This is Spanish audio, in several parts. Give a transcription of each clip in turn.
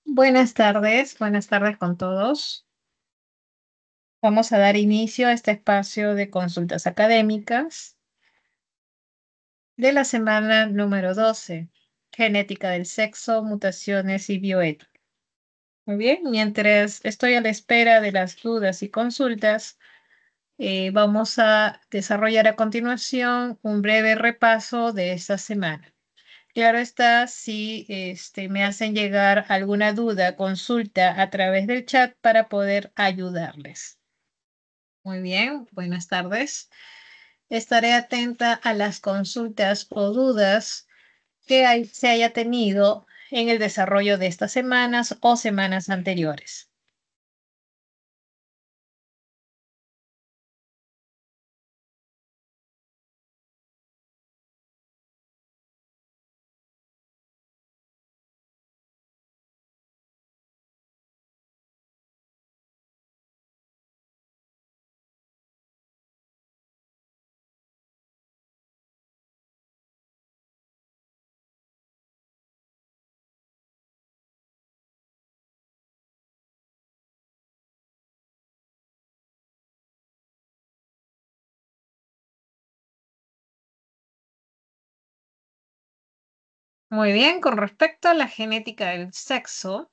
Buenas tardes con todos. Vamos a dar inicio a este espacio de consultas académicas de la semana número 12, Genética del sexo, mutaciones y bioética. Muy bien, mientras estoy a la espera de las dudas y consultas, vamos a desarrollar a continuación un breve repaso de esta semana. Claro está, si me hacen llegar alguna duda, consulta a través del chat para poder ayudarles. Muy bien, buenas tardes. Estaré atenta a las consultas o dudas que se haya tenido en el desarrollo de estas semanas o semanas anteriores. Muy bien, con respecto a la genética del sexo,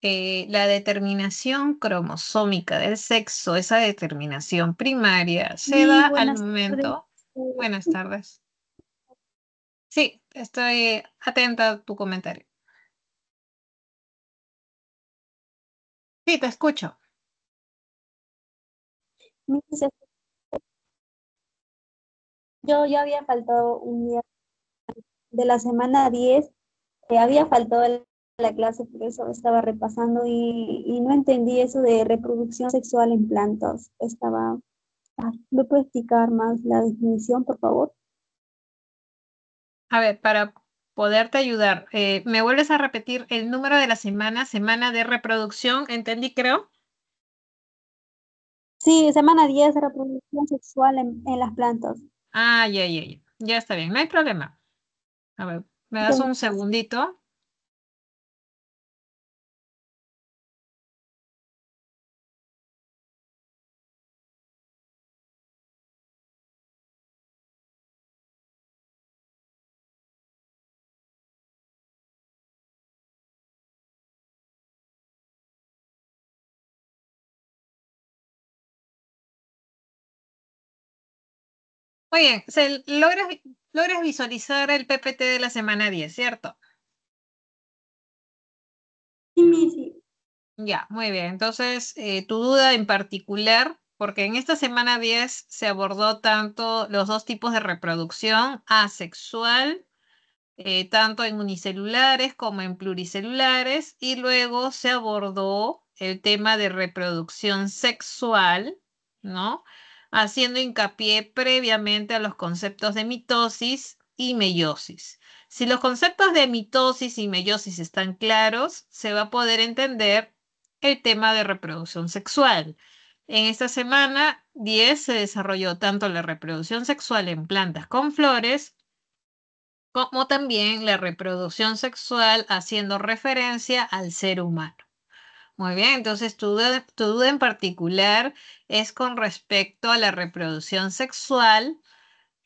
la determinación cromosómica del sexo, esa determinación primaria, se Sí, da al buenas tardes. momento. Buenas tardes. Sí, estoy atenta a tu comentario. Sí, te escucho. Miss, yo ya había faltado un día de la semana 10, había faltado la clase, por eso estaba repasando y no entendí eso de reproducción sexual en plantas. ¿Me puede explicar más la definición, por favor? A ver, para poderte ayudar, ¿me vuelves a repetir el número de la semana, semana de reproducción? ¿Entendí, creo? Sí, semana 10, reproducción sexual en las plantas. Ah, ya. Ya está bien, no hay problema. A ver, ¿me das un segundito? Muy bien, logras visualizar el PPT de la semana 10, ¿cierto? Sí, sí. Ya, muy bien. Entonces, tu duda en particular, porque en esta semana 10 se abordó tanto los dos tipos de reproducción, asexual, tanto en unicelulares como en pluricelulares, y luego se abordó el tema de reproducción sexual, ¿no? Haciendo hincapié previamente a los conceptos de mitosis y meiosis. Si los conceptos de mitosis y meiosis están claros, se va a poder entender el tema de reproducción sexual. En esta semana 10 se desarrolló tanto la reproducción sexual en plantas con flores, como también la reproducción sexual haciendo referencia al ser humano. Muy bien, entonces tu duda en particular es con respecto a la reproducción sexual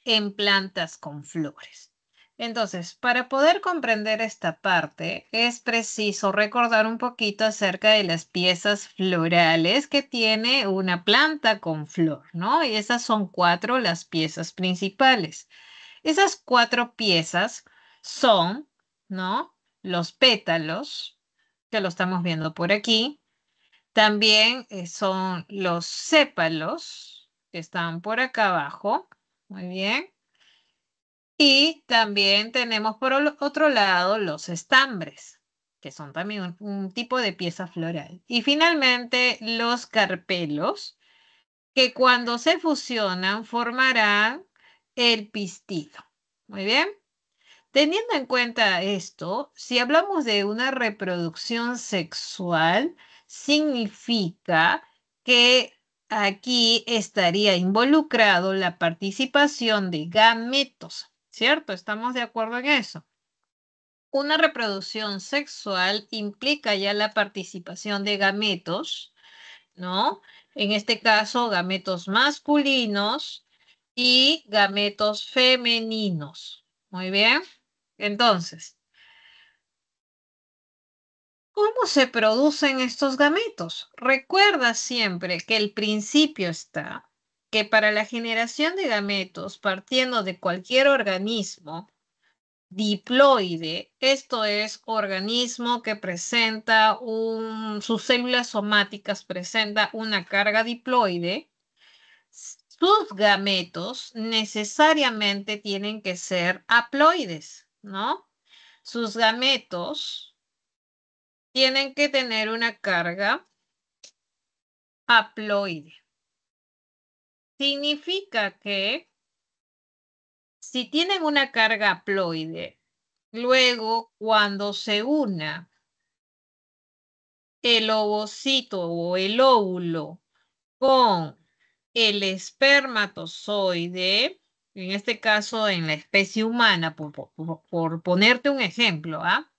en plantas con flores. Entonces, para poder comprender esta parte, es preciso recordar un poquito acerca de las piezas florales que tiene una planta con flor, ¿no? Y esas son cuatro las piezas principales. Esas cuatro piezas son, ¿no? Los pétalos, que lo estamos viendo por aquí. También son los sépalos, que están por acá abajo. Muy bien. Y también tenemos por otro lado los estambres, que son también un tipo de pieza floral. Y finalmente los carpelos, que cuando se fusionan formarán el pistilo. Muy bien. Teniendo en cuenta esto, si hablamos de una reproducción sexual, significa que aquí estaría involucrado la participación de gametos, ¿cierto? ¿Estamos de acuerdo en eso? una reproducción sexual implica ya la participación de gametos, ¿no? En este caso, gametos masculinos y gametos femeninos. Muy bien. Entonces, ¿cómo se producen estos gametos? Recuerda siempre que el principio está que para la generación de gametos, partiendo de cualquier organismo diploide, esto es organismo que presenta sus células somáticas presenta una carga diploide, sus gametos necesariamente tienen que ser haploides, ¿no? Sus gametos tienen que tener una carga haploide. Significa que si tienen una carga haploide, luego cuando se una el ovocito o el óvulo con el espermatozoide, en este caso en la especie humana, por ponerte un ejemplo, ¿ah?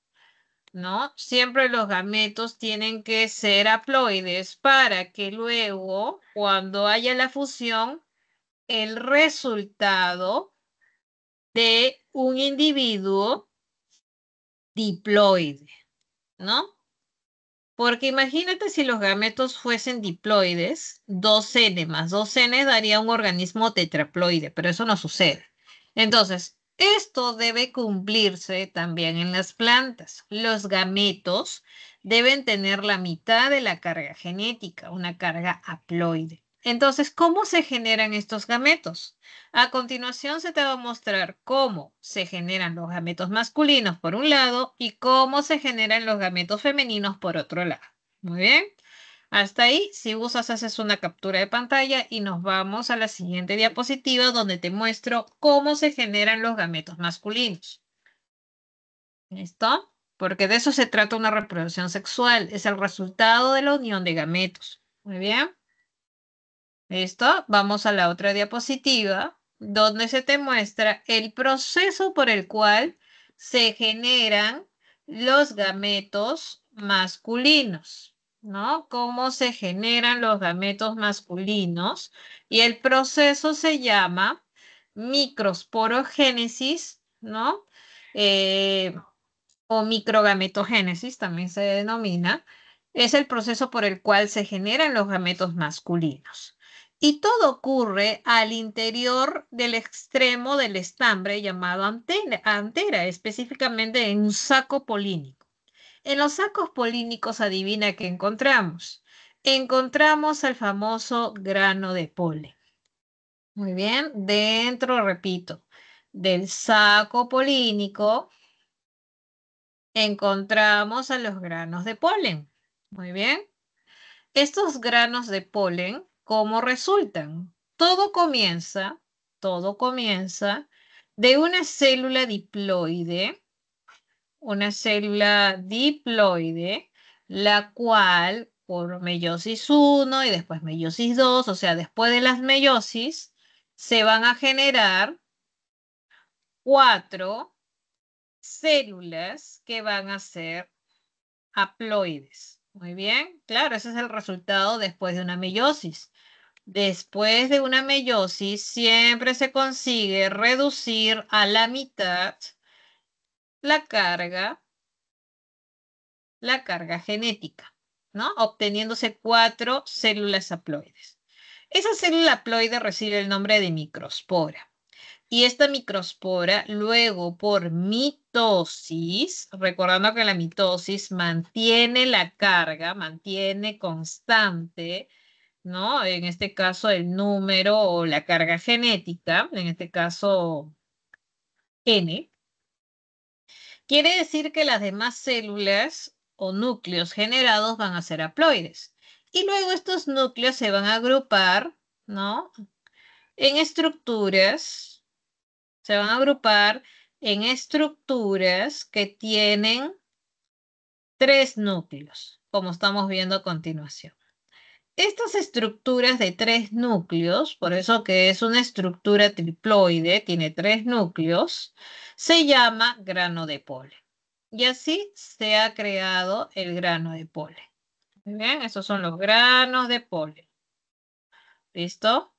¿No? Siempre los gametos tienen que ser haploides para que luego, cuando haya la fusión, el resultado de un individuo diploide, ¿no? Porque imagínate si los gametos fuesen diploides, 2N más 2N daría un organismo tetraploide, pero eso no sucede. Entonces, esto debe cumplirse también en las plantas. Los gametos deben tener la mitad de la carga genética, una carga haploide. Entonces, ¿cómo se generan estos gametos? A continuación se te va a mostrar cómo se generan los gametos masculinos por un lado y cómo se generan los gametos femeninos por otro lado. Muy bien. Hasta ahí, si gustas, haces una captura de pantalla y nos vamos a la siguiente diapositiva donde te muestro cómo se generan los gametos masculinos. ¿Listo? Porque de eso se trata una reproducción sexual. Es el resultado de la unión de gametos. Muy bien. ¿Listo? Vamos a la otra diapositiva, donde se te muestra el proceso por el cual se generan los gametos masculinos, ¿no? Cómo se generan los gametos masculinos. Y el proceso se llama microsporogénesis, ¿no? Eh, o microgametogénesis, también se denomina, es el proceso por el cual se generan los gametos masculinos. Y todo ocurre al interior del extremo del estambre llamado antera, específicamente en un saco polínico. En los sacos polínicos, adivina qué encontramos. Encontramos el famoso grano de polen. Muy bien, dentro, repito, del saco polínico encontramos a los granos de polen. Muy bien. Estos granos de polen, ¿cómo resultan? Todo comienza de una célula diploide, la cual por meiosis 1 y después meiosis 2, o sea, después de las meiosis, se van a generar 4 células que van a ser haploides. Muy bien, claro, ese es el resultado después de una meiosis. Después de una meiosis siempre se consigue reducir a la mitad la carga genética, ¿no? Obteniéndose 4 células haploides. Esa célula haploide recibe el nombre de microspora. Y esta microspora, luego por mitosis, recordando que la mitosis mantiene la carga, mantiene constante, ¿no? En este caso el número o la carga genética, en este caso N, quiere decir que las demás células o núcleos generados van a ser haploides. Y luego estos núcleos se van a agrupar, ¿no? En estructuras se van a agrupar en estructuras que tienen 3 núcleos, como estamos viendo a continuación. Estas estructuras de 3 núcleos, por eso que es una estructura triploide, tiene 3 núcleos, se llama grano de polen. Y así se ha creado el grano de polen. Muy bien, esos son los granos de polen. ¿Listo?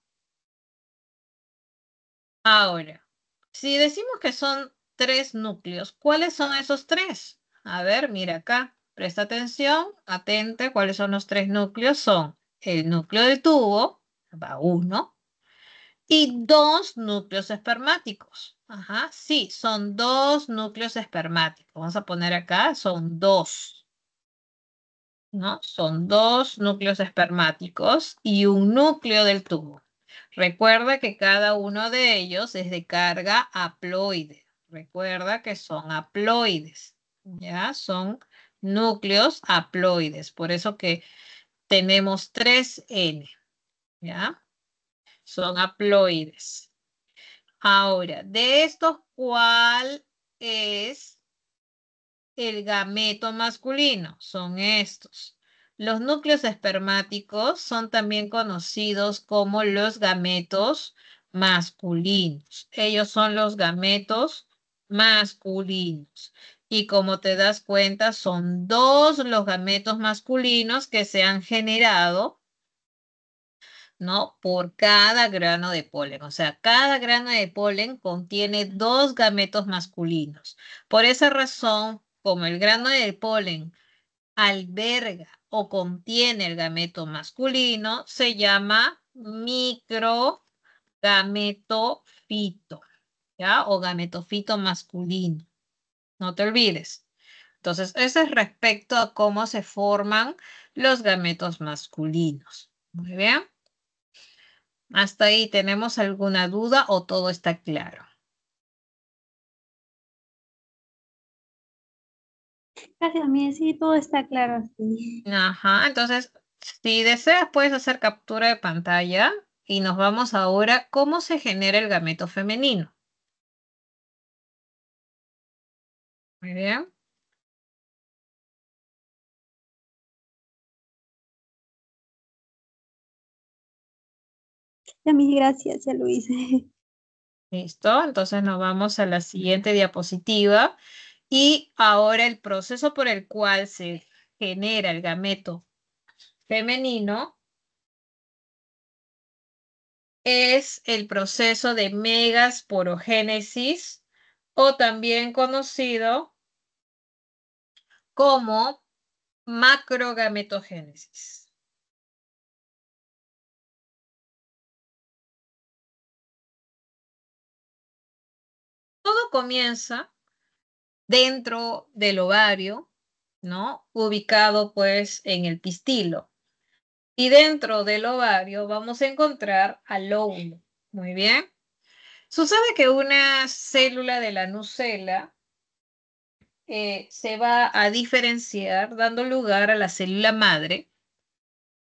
Ahora, si decimos que son 3 núcleos, ¿cuáles son esos 3? A ver, mira acá. Presta atención, atente, ¿cuáles son los 3 núcleos? Son el núcleo del tubo, va uno, y 2 núcleos espermáticos. Ajá, sí, son 2 núcleos espermáticos. Vamos a poner acá, son 2, ¿no? Son 2 núcleos espermáticos y un núcleo del tubo. Recuerda que cada uno de ellos es de carga haploide. Recuerda que son haploides, ¿ya? Son núcleos haploides. Por eso que tenemos 3N, ¿ya? Son haploides. Ahora, de estos, ¿cuál es el gameto masculino? Son estos. Los núcleos espermáticos son también conocidos como los gametos masculinos. Ellos son los gametos masculinos. Y como te das cuenta, son 2 los gametos masculinos que se han generado, ¿no? Por cada grano de polen. O sea, cada grano de polen contiene 2 gametos masculinos. Por esa razón, como el grano de polen alberga o contiene el gameto masculino, se llama microgametofito, ¿ya? O gametofito masculino. No te olvides. Entonces, eso es respecto a cómo se forman los gametos masculinos. Muy bien. ¿Hasta ahí tenemos alguna duda o todo está claro? Gracias, mí sí, todo está claro así. Ajá, entonces, si deseas, puedes hacer captura de pantalla y nos vamos ahora cómo se genera el gameto femenino. Muy bien. Ya, mis gracias, ya lo hice. Listo, entonces nos vamos a la siguiente diapositiva y ahora el proceso por el cual se genera el gameto femenino es el proceso de megasporogénesis o también conocido como macrogametogénesis. Todo comienza dentro del ovario, ¿no? Ubicado pues en el pistilo. Y dentro del ovario vamos a encontrar al óvulo. Muy bien. Sucede que una célula de la nucela se va a diferenciar dando lugar a la célula madre,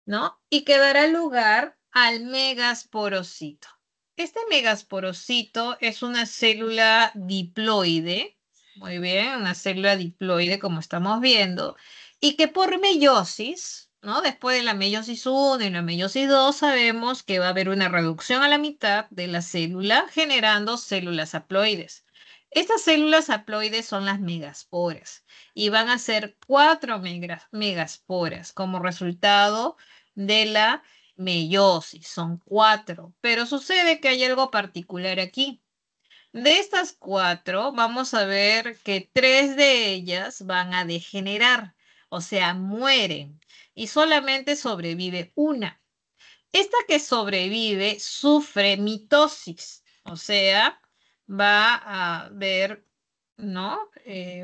¿no? Y que dará lugar al megasporocito. Este megasporocito es una célula diploide, muy bien, una célula diploide como estamos viendo, y que por meiosis, ¿no? Después de la meiosis 1 y la meiosis 2 sabemos que va a haber una reducción a la mitad de la célula generando células haploides. Estas células haploides son las megasporas y van a ser 4 megasporas como resultado de la meiosis, son 4, pero sucede que hay algo particular aquí. De estas 4, vamos a ver que 3 de ellas van a degenerar, o sea, mueren, y solamente sobrevive una. Esta que sobrevive sufre mitosis, o sea, va a haber, ¿no?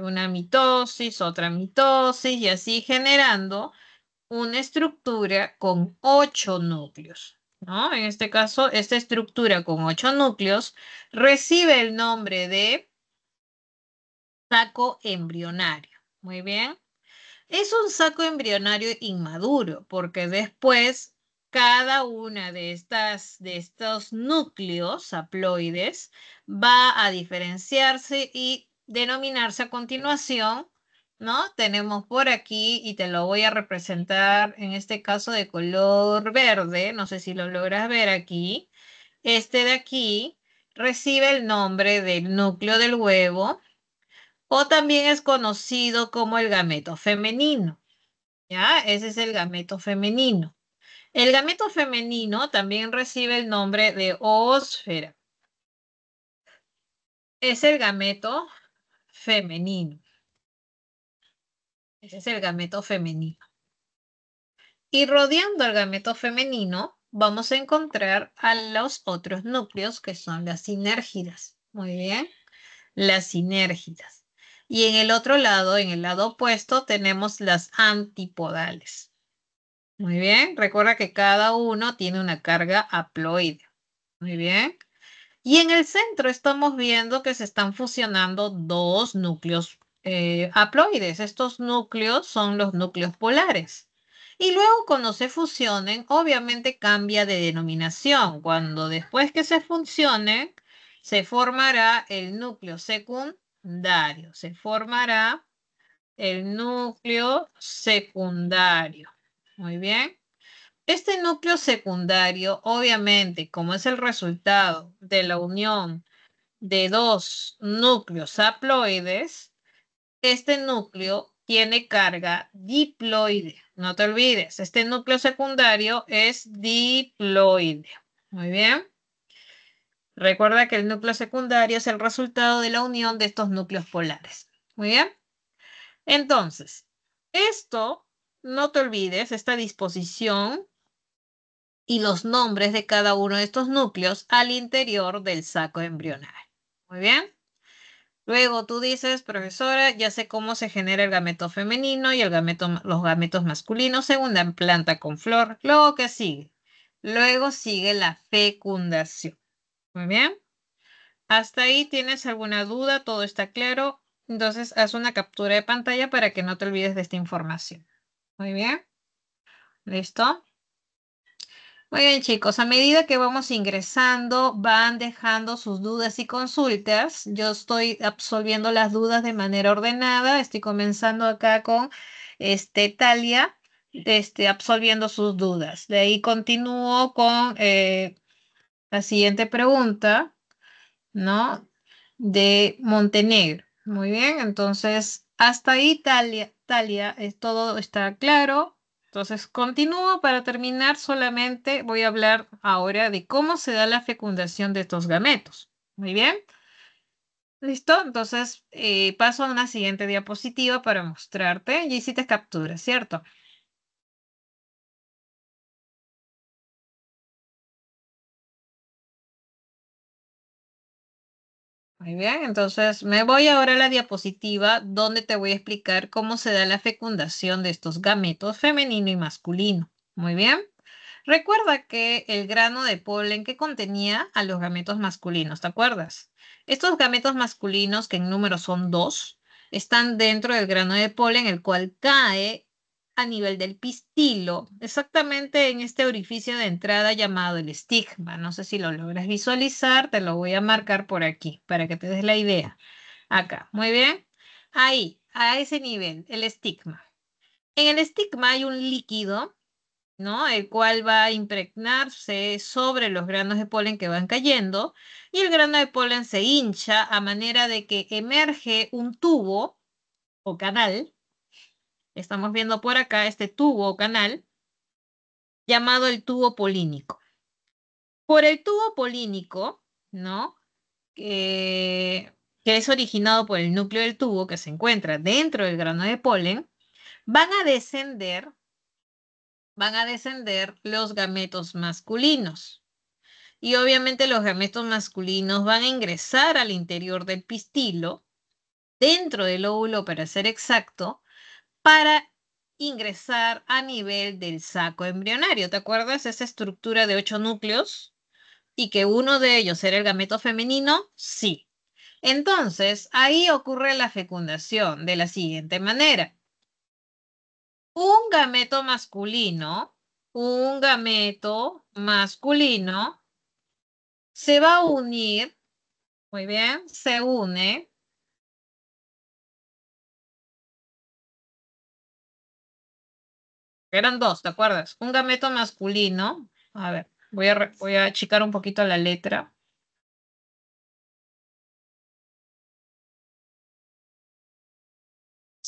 Una mitosis, otra mitosis, y así generando una estructura con 8 núcleos, ¿no? En este caso, esta estructura con 8 núcleos recibe el nombre de saco embrionario. Muy bien. Es un saco embrionario inmaduro porque después cada una de estos núcleos haploides va a diferenciarse y denominarse a continuación, ¿no? Tenemos por aquí y te lo voy a representar en este caso de color verde, no sé si lo logras ver aquí. Este de aquí recibe el nombre del núcleo del huevo, o también es conocido como el gameto femenino. ¿Ya? Ese es el gameto femenino. El gameto femenino también recibe el nombre de oósfera. Es el gameto femenino. Ese es el gameto femenino. Y rodeando al gameto femenino, vamos a encontrar a los otros núcleos que son las sinérgidas. Muy bien, las sinérgidas. Y en el otro lado, en el lado opuesto, tenemos las antipodales. Muy bien, recuerda que cada uno tiene una carga haploide. Muy bien. Y en el centro estamos viendo que se están fusionando dos núcleos haploides. Estos núcleos son los núcleos polares. Y luego cuando se fusionen, obviamente cambia de denominación. Cuando después que se fusionen, se formará el núcleo secundario. Se formará el núcleo secundario. Muy bien. Este núcleo secundario, obviamente, como es el resultado de la unión de dos núcleos haploides, este núcleo tiene carga diploide. No te olvides, este núcleo secundario es diploide. Muy bien. Recuerda que el núcleo secundario es el resultado de la unión de estos núcleos polares. Muy bien. Entonces, esto, no te olvides, esta disposición y los nombres de cada uno de estos núcleos al interior del saco embrionario. Muy bien. Luego tú dices, profesora, ya sé cómo se genera el gameto femenino y los gametos masculinos según la planta con flor. Luego, ¿qué sigue? Luego sigue la fecundación. Muy bien. ¿Hasta ahí tienes alguna duda? ¿Todo está claro? Entonces, haz una captura de pantalla para que no te olvides de esta información. Muy bien. ¿Listo? Muy bien, chicos, a medida que vamos ingresando, van dejando sus dudas y consultas. Yo estoy absolviendo las dudas de manera ordenada. Estoy comenzando acá con Talia, absolviendo sus dudas. De ahí continúo con la siguiente pregunta, ¿no? De Montenegro. Muy bien, entonces hasta ahí, Talia, todo está claro. Entonces continúo para terminar, solamente voy a hablar ahora de cómo se da la fecundación de estos gametos. Muy bien, ¿listo? Entonces paso a una siguiente diapositiva para mostrarte. Ya hiciste captura, ¿cierto? Muy bien, entonces me voy ahora a la diapositiva donde te voy a explicar cómo se da la fecundación de estos gametos femenino y masculino. Muy bien. Recuerda que el grano de polen que contenía a los gametos masculinos, ¿te acuerdas? Estos gametos masculinos, que en número son dos, están dentro del grano de polen, el cual cae a nivel del pistilo, exactamente en este orificio de entrada llamado el estigma. No sé si lo logras visualizar, te lo voy a marcar por aquí para que te des la idea. Acá, muy bien. Ahí, a ese nivel, el estigma. En el estigma hay un líquido, ¿no? El cual va a impregnarse sobre los granos de polen que van cayendo y el grano de polen se hincha a manera de que emerge un tubo o canal. Estamos viendo por acá este tubo o canal llamado el tubo polínico. Por el tubo polínico, ¿no? Que es originado por el núcleo del tubo que se encuentra dentro del grano de polen, van a descender, van a descender los gametos masculinos. Y obviamente los gametos masculinos van a ingresar al interior del pistilo, dentro del óvulo para ser exacto, para ingresar a nivel del saco embrionario. ¿Te acuerdas esa estructura de 8 núcleos? Y que uno de ellos era el gameto femenino, sí. Entonces, ahí ocurre la fecundación de la siguiente manera. Un gameto masculino se va a unir, muy bien, se une. Eran dos, ¿te acuerdas? Un gameto masculino. A ver, voy a achicar un poquito la letra.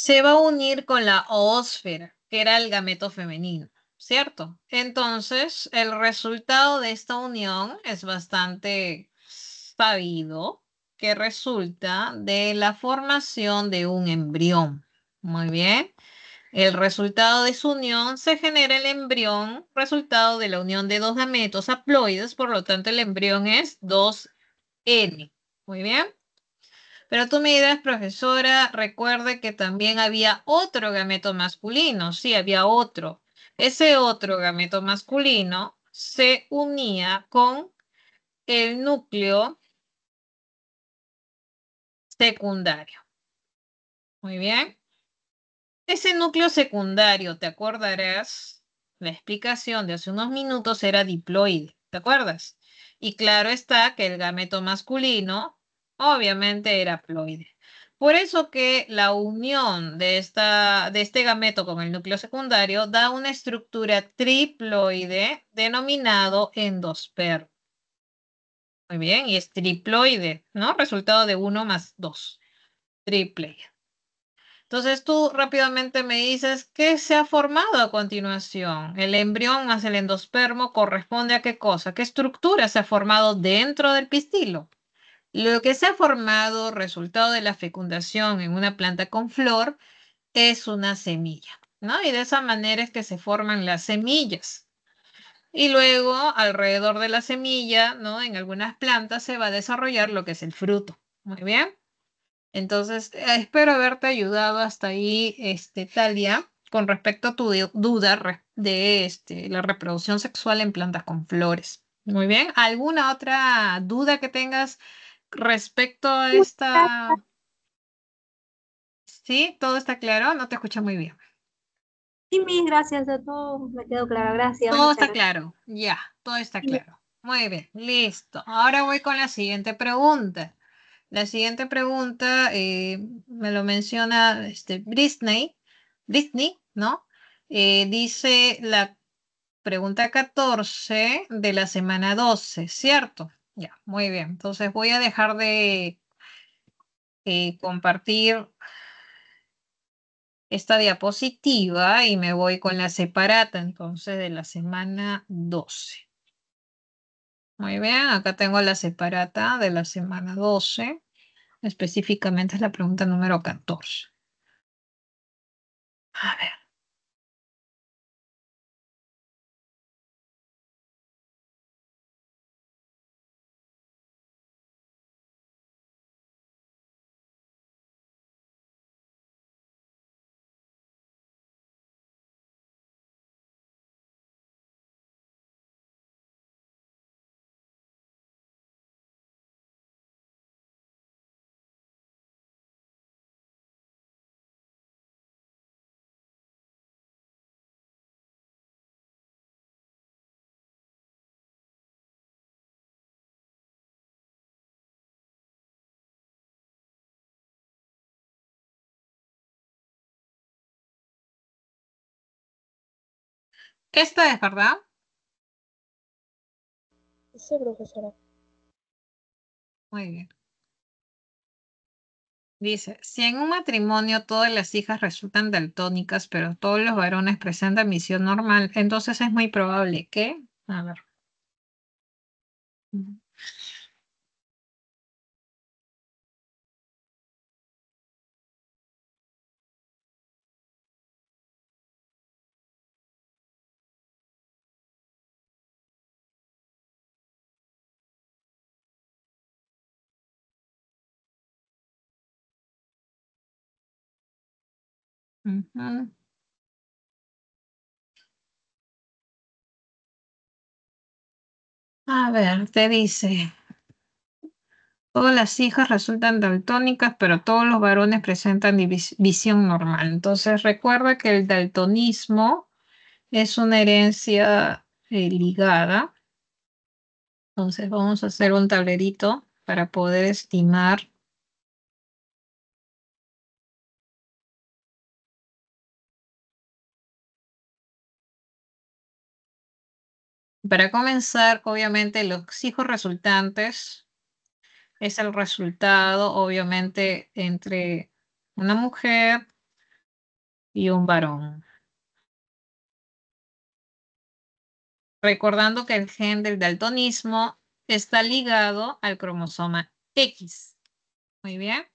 se va a unir con la oósfera, que era el gameto femenino, ¿cierto? Entonces, el resultado de esta unión es bastante sabido, que resulta de la formación de un embrión. Muy bien. El resultado de su unión se genera el embrión, resultado de la unión de dos gametos haploides, por lo tanto el embrión es 2N. Muy bien. Pero tú me dirás, profesora, recuerde que también había otro gameto masculino. Sí, había otro. Ese otro gameto masculino se unía con el núcleo secundario. Muy bien. Ese núcleo secundario, ¿te acordarás? La explicación de hace unos minutos era diploide, ¿te acuerdas? Y claro está que el gameto masculino obviamente era ploide. Por eso que la unión de este gameto con el núcleo secundario da una estructura triploide denominado endospermo. Muy bien, y es triploide, ¿no? Resultado de 1 más 2, triple. Entonces tú rápidamente me dices qué se ha formado a continuación. El embrión más el endospermo corresponde a qué cosa, qué estructura se ha formado dentro del pistilo. Lo que se ha formado resultado de la fecundación en una planta con flor es una semilla, ¿no? Y de esa manera es que se forman las semillas. Y luego alrededor de la semilla, ¿no? En algunas plantas se va a desarrollar lo que es el fruto. Muy bien. Entonces, espero haberte ayudado hasta ahí, Talia, con respecto a tu duda de la reproducción sexual en plantas con flores. Muy bien. ¿Alguna otra duda que tengas respecto a esta? ¿Sí? ¿Todo está claro? No te escucho muy bien. Sí, mis gracias a todos, me quedó claro. Gracias, Todo muchas está gracias. claro. Ya, todo está claro. Muy bien, listo. Ahora voy con la siguiente pregunta. La siguiente pregunta me lo menciona Britney, ¿no? Dice la pregunta 14 de la semana 12, ¿cierto? Ya, muy bien. Entonces voy a dejar de compartir esta diapositiva y me voy con la separata, entonces, de la semana 12. Muy bien, acá tengo la separata de la semana 12. Específicamente es la pregunta número 14. A ver. Esta es verdad. Sí, profesora. Muy bien. Dice, si en un matrimonio todas las hijas resultan daltónicas, pero todos los varones presentan visión normal, entonces es muy probable que, a ver. Ujú. A ver, te dice, todas las hijas resultan daltónicas, pero todos los varones presentan visión normal. Entonces recuerda que el daltonismo es una herencia ligada. Entonces vamos a hacer un tablerito para poder estimar. Para comenzar, obviamente los hijos resultantes es el resultado, obviamente, entre una mujer y un varón. Recordando que el gen del daltonismo está ligado al cromosoma X. Muy bien.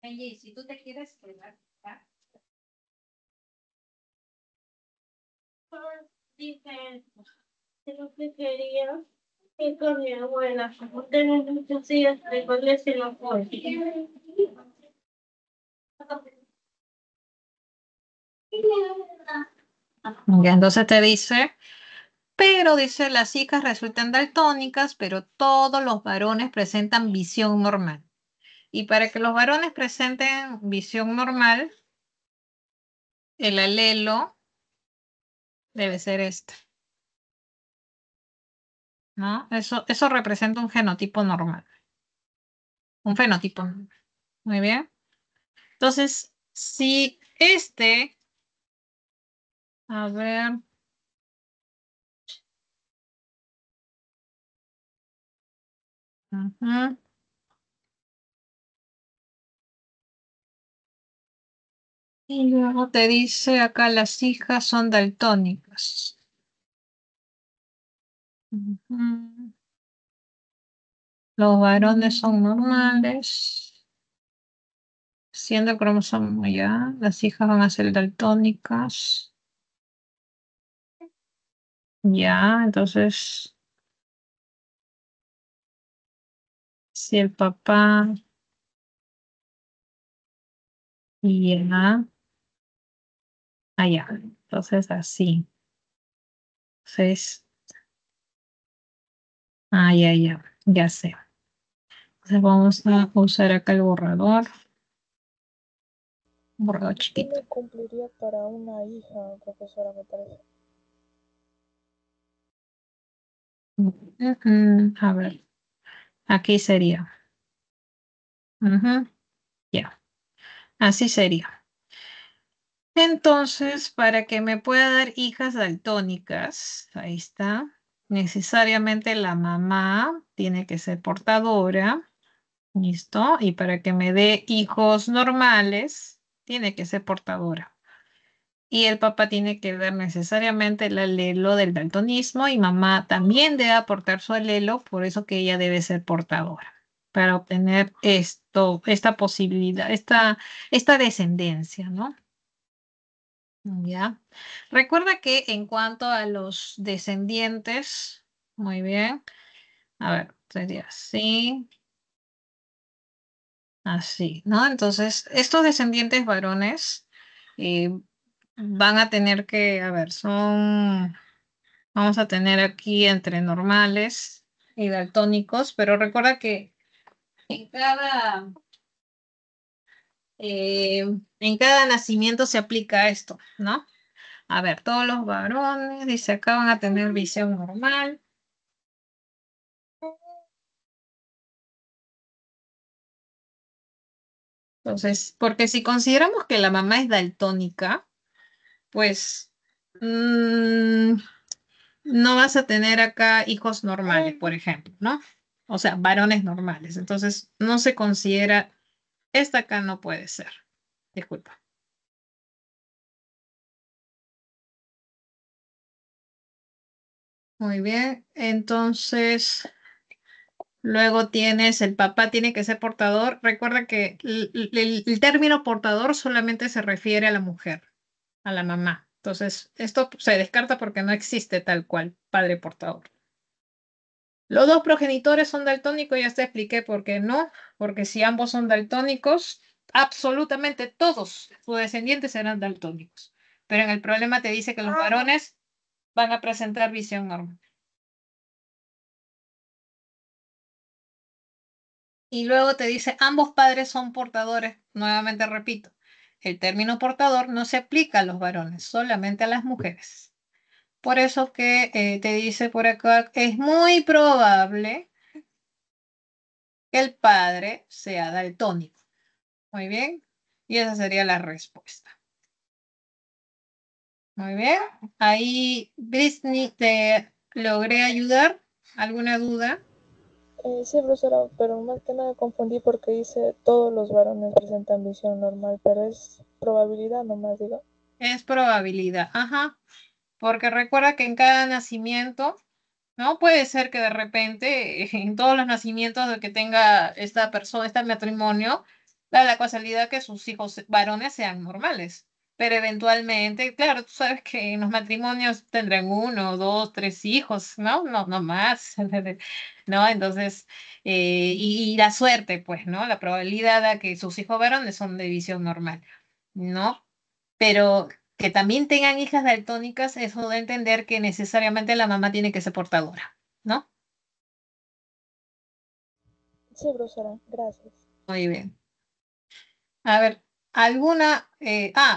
Angie, si tú te quieres quedar, ¿ya? Dicen que lo que quería ir con mi abuela, como tengo muchos días de colegio y no puedo. Ya, entonces te dice, pero dice, las hijas resultan daltónicas, pero todos los varones presentan visión normal. Y para que los varones presenten visión normal, el alelo debe ser este, ¿no? Eso representa un genotipo normal, un fenotipo normal. Muy bien. Entonces, si este, a ver, ujú, y luego te dice acá las hijas son daltónicas. Ujú. Los varones son normales. Siendo el cromosoma ya, las hijas van a ser daltónicas. Ya, entonces, si el papá ya, allá, entonces así. Entonces, ya sé. Entonces vamos a usar acá el borrador, un borrador ¿Qué chiquito. me cumpliría para una hija, profesora, me parece? A ver, aquí sería. Ujú, ya, así sería. Entonces, para que me pueda dar hijas daltónicas, ahí está, necesariamente la mamá tiene que ser portadora, ¿listo? Y para que me dé hijos normales, tiene que ser portadora. Y el papá tiene que dar necesariamente el alelo del daltonismo y mamá también debe aportar su alelo, por eso que ella debe ser portadora, para obtener esta posibilidad, esta descendencia, ¿no? Ya. Recuerda que en cuanto a los descendientes, muy bien. A ver, sería así, así, ¿no? Entonces, estos descendientes varones eh, van a tener que, a ver, vamos a tener aquí entre normales y daltónicos, pero recuerda que en eh, en cada nacimiento se aplica esto, ¿no? A ver, todos los varones, dice acá, van a tener visión normal. Entonces, porque si consideramos que la mamá es daltónica, pues mm, no vas a tener acá hijos normales, por ejemplo, ¿no? O sea, varones normales. Entonces, no se considera, esta acá no puede ser. Disculpa. Muy bien. Entonces, luego tienes, el papá tiene que ser portador. Recuerda que el término portador solamente se refiere a la mujer, a la mamá. Entonces, esto se descarta porque no existe tal cual padre portador. Los dos progenitores son daltónicos, ya te expliqué por qué no, porque si ambos son daltónicos, absolutamente todos sus descendientes serán daltónicos. pero en el problema te dice que los varones van a presentar visión normal. Y luego te dice, ambos padres son portadores. Nuevamente repito, el término portador no se aplica a los varones, solamente a las mujeres. Por eso que te dice por acá, es muy probable que el padre sea daltónico. Muy bien. Y esa sería la respuesta. Muy bien. Ahí, Britney, ¿te logré ayudar? ¿Alguna duda? Sí, profesora, pero más que nada confundí porque dice todos los varones presentan visión normal, pero es probabilidad nomás, digo. Es probabilidad. Ajá. Porque recuerda que en cada nacimiento, ¿no? Puede ser que de repente en todos los nacimientos de que tenga esta persona, este matrimonio, da la casualidad que sus hijos varones sean normales. Pero eventualmente, claro, tú sabes que en los matrimonios tendrán uno, dos, tres hijos, ¿no? No, no más. ¿No? Entonces, y la suerte, pues, ¿no? La probabilidad de que sus hijos varones son de visión normal, ¿no? Pero que también tengan hijas daltónicas, eso da a entender que necesariamente la mamá tiene que ser portadora, ¿no? Sí, profesora, gracias. Muy bien. A ver,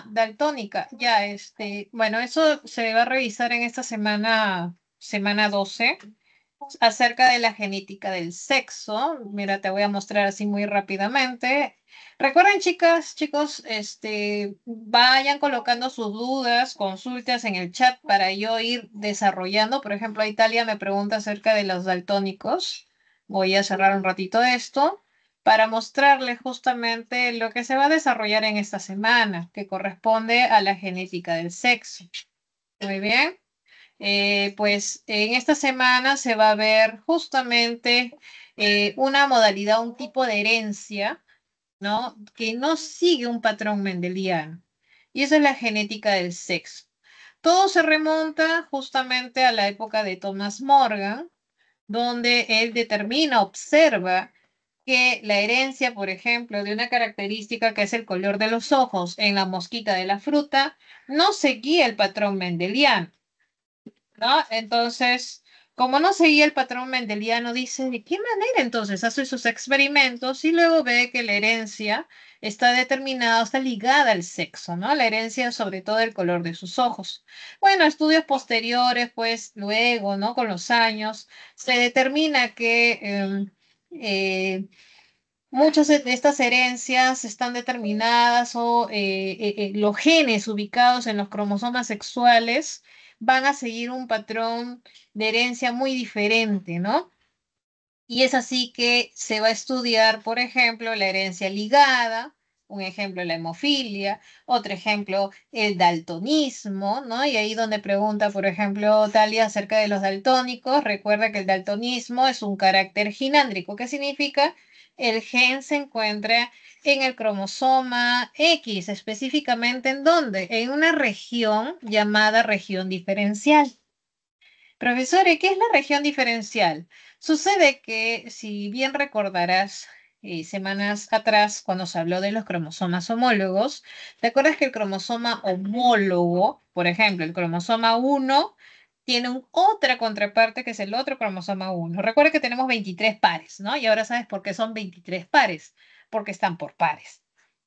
daltónica, ya, bueno, eso se va a revisar en esta semana 12 acerca de la genética del sexo. Mira, te voy a mostrar así muy rápidamente. Recuerden, chicas, chicos, vayan colocando sus dudas, consultas en el chat para yo ir desarrollando. Por ejemplo, Italia me pregunta acerca de los daltónicos. Voy a cerrar un ratito esto para mostrarles justamente lo que se va a desarrollar en esta semana, que corresponde a la genética del sexo. Muy bien. Pues en esta semana se va a ver justamente una modalidad, un tipo de herencia, ¿no? Que no sigue un patrón mendeliano. Y esa es la genética del sexo. Todo se remonta justamente a la época de Thomas Morgan, donde él determina, observa que la herencia, por ejemplo, de una característica que es el color de los ojos en la mosquita de la fruta, no seguía el patrón mendeliano. ¿No? Entonces, como no seguía el patrón mendeliano, dice, ¿de qué manera entonces hace sus experimentos y luego ve que la herencia está determinada, está ligada al sexo, ¿no? La herencia sobre todo el color de sus ojos. Bueno, estudios posteriores, pues luego, ¿no? Con los años, se determina que muchas de estas herencias están determinadas o los genes ubicados en los cromosomas sexuales van a seguir un patrón de herencia muy diferente, ¿no? Y es así que se va a estudiar, por ejemplo, la herencia ligada, un ejemplo, la hemofilia, otro ejemplo, el daltonismo, ¿no? Y ahí donde pregunta, por ejemplo, Talia acerca de los daltónicos, recuerda que el daltonismo es un carácter ginándrico. ¿Qué significa? El gen se encuentra en el cromosoma X, específicamente ¿en dónde? En una región llamada región diferencial. Profesores, ¿qué es la región diferencial? Sucede que, si bien recordarás, semanas atrás, cuando se habló de los cromosomas homólogos, ¿te acuerdas que el cromosoma homólogo, por ejemplo, el cromosoma 1, tiene otra contraparte que es el otro cromosoma 1? Recuerda que tenemos 23 pares, ¿no? Y ahora sabes por qué son 23 pares, porque están por pares.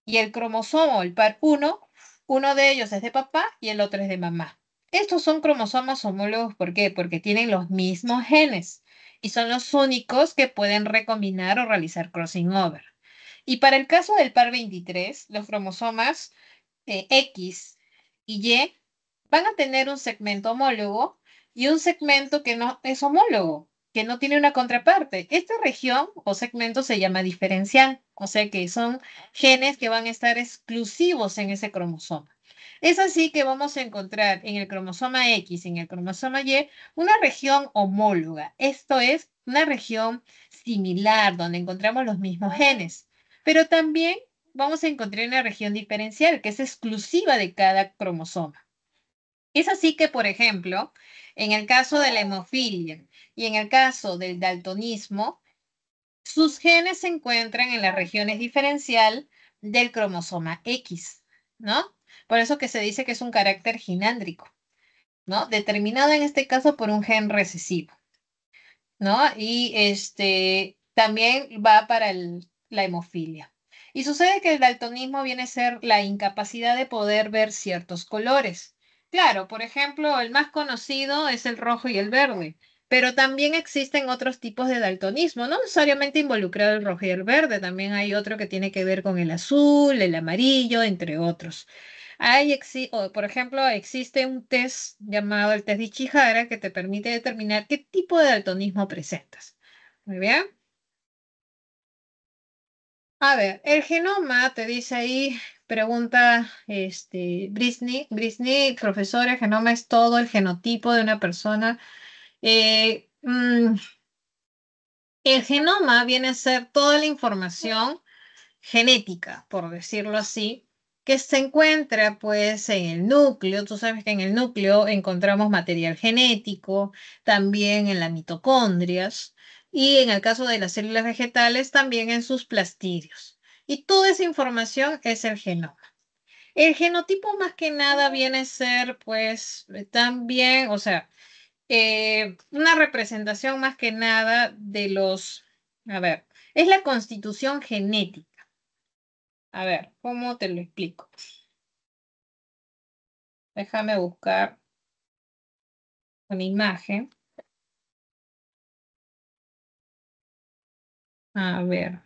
Y el cromosoma, el par 1, uno de ellos es de papá y el otro es de mamá. Estos son cromosomas homólogos, ¿por qué? Porque tienen los mismos genes y son los únicos que pueden recombinar o realizar crossing over. Y para el caso del par 23, los cromosomas X y Y van a tener un segmento homólogo y un segmento que no es homólogo, que no tiene una contraparte. Esta región o segmento se llama diferencial, o sea que son genes que van a estar exclusivos en ese cromosoma. Es así que vamos a encontrar en el cromosoma X y en el cromosoma Y una región homóloga. Esto es una región similar donde encontramos los mismos genes, pero también vamos a encontrar una región diferencial que es exclusiva de cada cromosoma. Es así que, por ejemplo, en el caso de la hemofilia y en el caso del daltonismo, sus genes se encuentran en las regiones diferencial del cromosoma X, ¿no? Por eso que se dice que es un carácter ginándrico, ¿no? Determinado en este caso por un gen recesivo, ¿no? Y también va para la hemofilia. Y sucede que el daltonismo viene a ser la incapacidad de poder ver ciertos colores. Claro, por ejemplo, el más conocido es el rojo y el verde, pero también existen otros tipos de daltonismo, no necesariamente involucrado el rojo y el verde, también hay otro que tiene que ver con el azul, el amarillo, entre otros. Por ejemplo, existe un test llamado el test de Ichihara que te permite determinar qué tipo de daltonismo presentas. Muy bien. A ver, el genoma te dice ahí, pregunta Brisny, profesor, el genoma es todo el genotipo de una persona. El genoma viene a ser toda la información genética, por decirlo así, que se encuentra pues en el núcleo. Tú sabes que en el núcleo encontramos material genético, también en las mitocondrias y en el caso de las células vegetales también en sus plastidios. Y toda esa información es el genoma. El genotipo más que nada viene a ser pues también, o sea, una representación más que nada de a ver, es la constitución genética. A ver, ¿cómo te lo explico? Déjame buscar una imagen. A ver,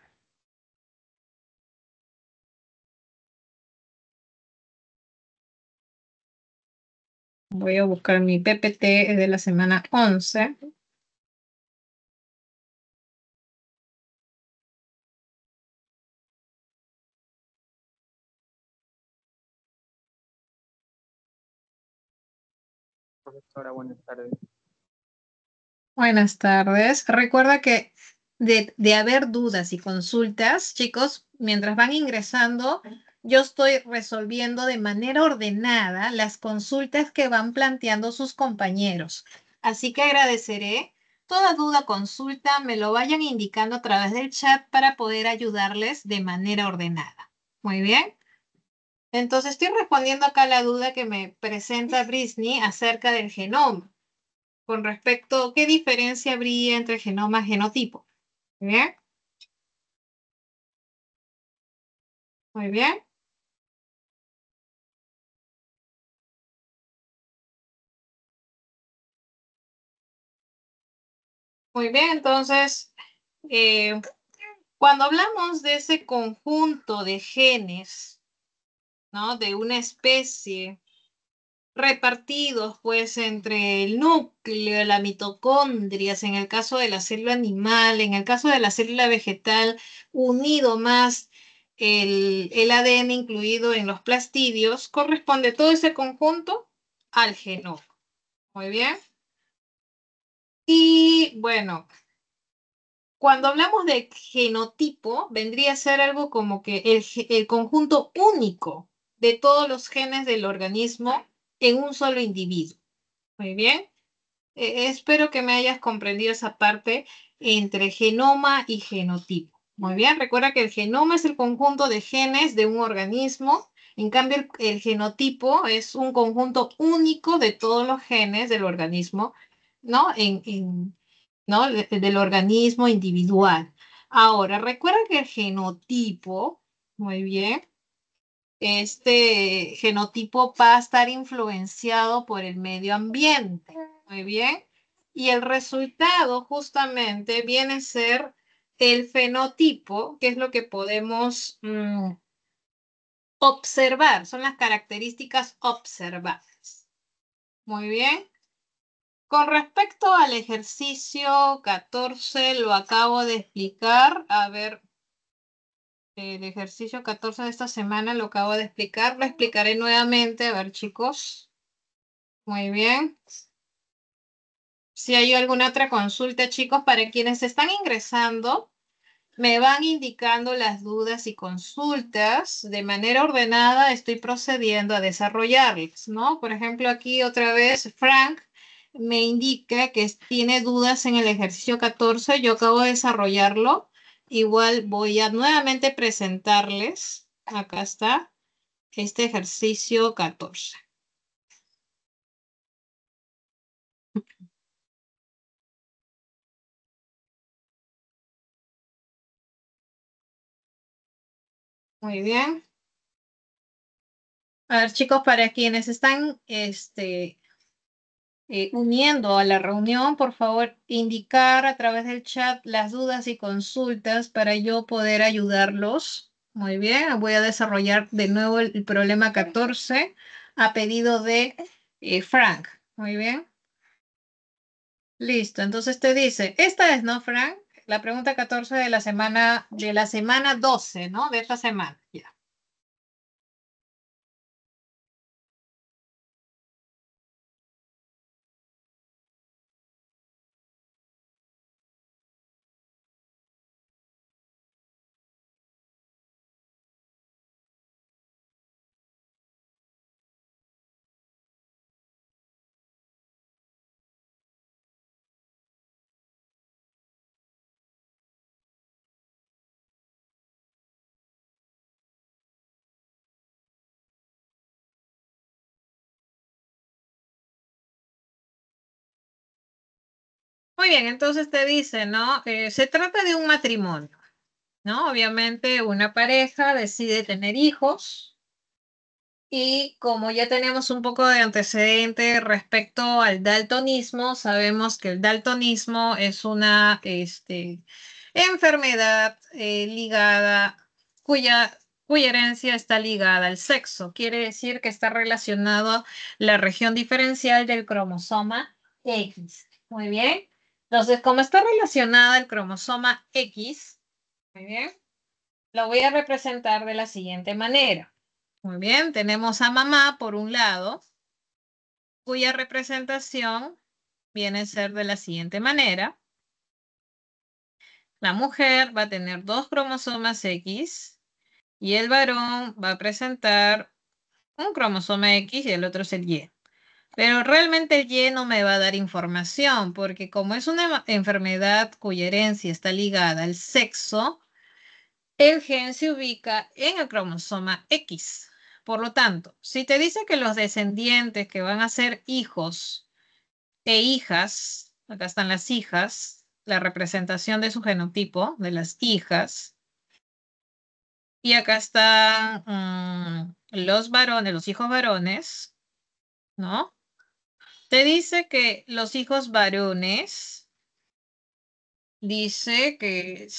voy a buscar mi PPT de la semana 11. Profesora, buenas tardes. Buenas tardes. Recuerda que de haber dudas y consultas, chicos, mientras van ingresando, yo estoy resolviendo de manera ordenada las consultas que van planteando sus compañeros. Así que agradeceré toda duda, consulta, me lo vayan indicando a través del chat para poder ayudarles de manera ordenada. Muy bien. Entonces estoy respondiendo acá la duda que me presenta Brisny acerca del genoma con respecto, ¿qué diferencia habría entre genoma y genotipo? Muy bien, muy bien, muy bien. Entonces, eh, cuando hablamos de ese conjunto de genes, ¿no? De una especie repartidos, pues, entre el núcleo, la mitocondrias, en el caso de la célula animal, en el caso de la célula vegetal, unido más el ADN incluido en los plastidios, corresponde todo ese conjunto al genoma. Muy bien. Y bueno, cuando hablamos de genotipo, vendría a ser algo como que el conjunto único de todos los genes del organismo en un solo individuo. Muy bien. Espero que me hayas comprendido esa parte entre genoma y genotipo. Muy bien, recuerda que el genoma es el conjunto de genes de un organismo. En cambio, el genotipo es un conjunto único de todos los genes del organismo, ¿no? ¿No? Del organismo individual. Ahora, recuerda que el genotipo, muy bien, este genotipo va a estar influenciado por el medio ambiente. Muy bien. Y el resultado justamente viene a ser el fenotipo, que es lo que podemos observar, son las características observables. Muy bien. Con respecto al ejercicio 14, lo acabo de explicar. A ver, el ejercicio 14 de esta semana lo acabo de explicar. Lo explicaré nuevamente. A ver, chicos. Muy bien. Si hay alguna otra consulta, chicos, para quienes están ingresando, me van indicando las dudas y consultas. De manera ordenada estoy procediendo a desarrollarlas, ¿no? Por ejemplo, aquí otra vez Frank me indica que tiene dudas en el ejercicio 14. Yo acabo de desarrollarlo. Igual voy a nuevamente presentarles. Acá está. este ejercicio 14. Muy bien. A ver, chicos, para quienes están uniendo a la reunión, por favor, indicar a través del chat las dudas y consultas para yo poder ayudarlos. Muy bien, voy a desarrollar de nuevo el problema 14 a pedido de Frank. Muy bien. Listo, entonces te dice, esta es, ¿no, Frank? La pregunta 14 de la semana 12, ¿no? De esta semana. Ya. Muy bien, entonces te dice, ¿no? Se trata de un matrimonio, ¿no? Obviamente una pareja decide tener hijos y como ya tenemos un poco de antecedente respecto al daltonismo, sabemos que el daltonismo es una enfermedad ligada, cuya herencia está ligada al sexo. Quiere decir que está relacionado a la región diferencial del cromosoma X. Muy bien. Entonces, como está relacionada al cromosoma X, muy bien, lo voy a representar de la siguiente manera. Muy bien, tenemos a mamá por un lado, cuya representación viene a ser de la siguiente manera. La mujer va a tener 2 cromosomas X y el varón va a presentar un cromosoma X y el otro es el Y. Pero realmente el Y no me va a dar información porque como es una enfermedad cuya herencia está ligada al sexo, el gen se ubica en el cromosoma X. Por lo tanto, si te dice que los descendientes que van a ser hijos e hijas, acá están las hijas, la representación de su genotipo, de las hijas, y acá están los varones, los hijos varones, ¿no? Te dice que los hijos varones, dice que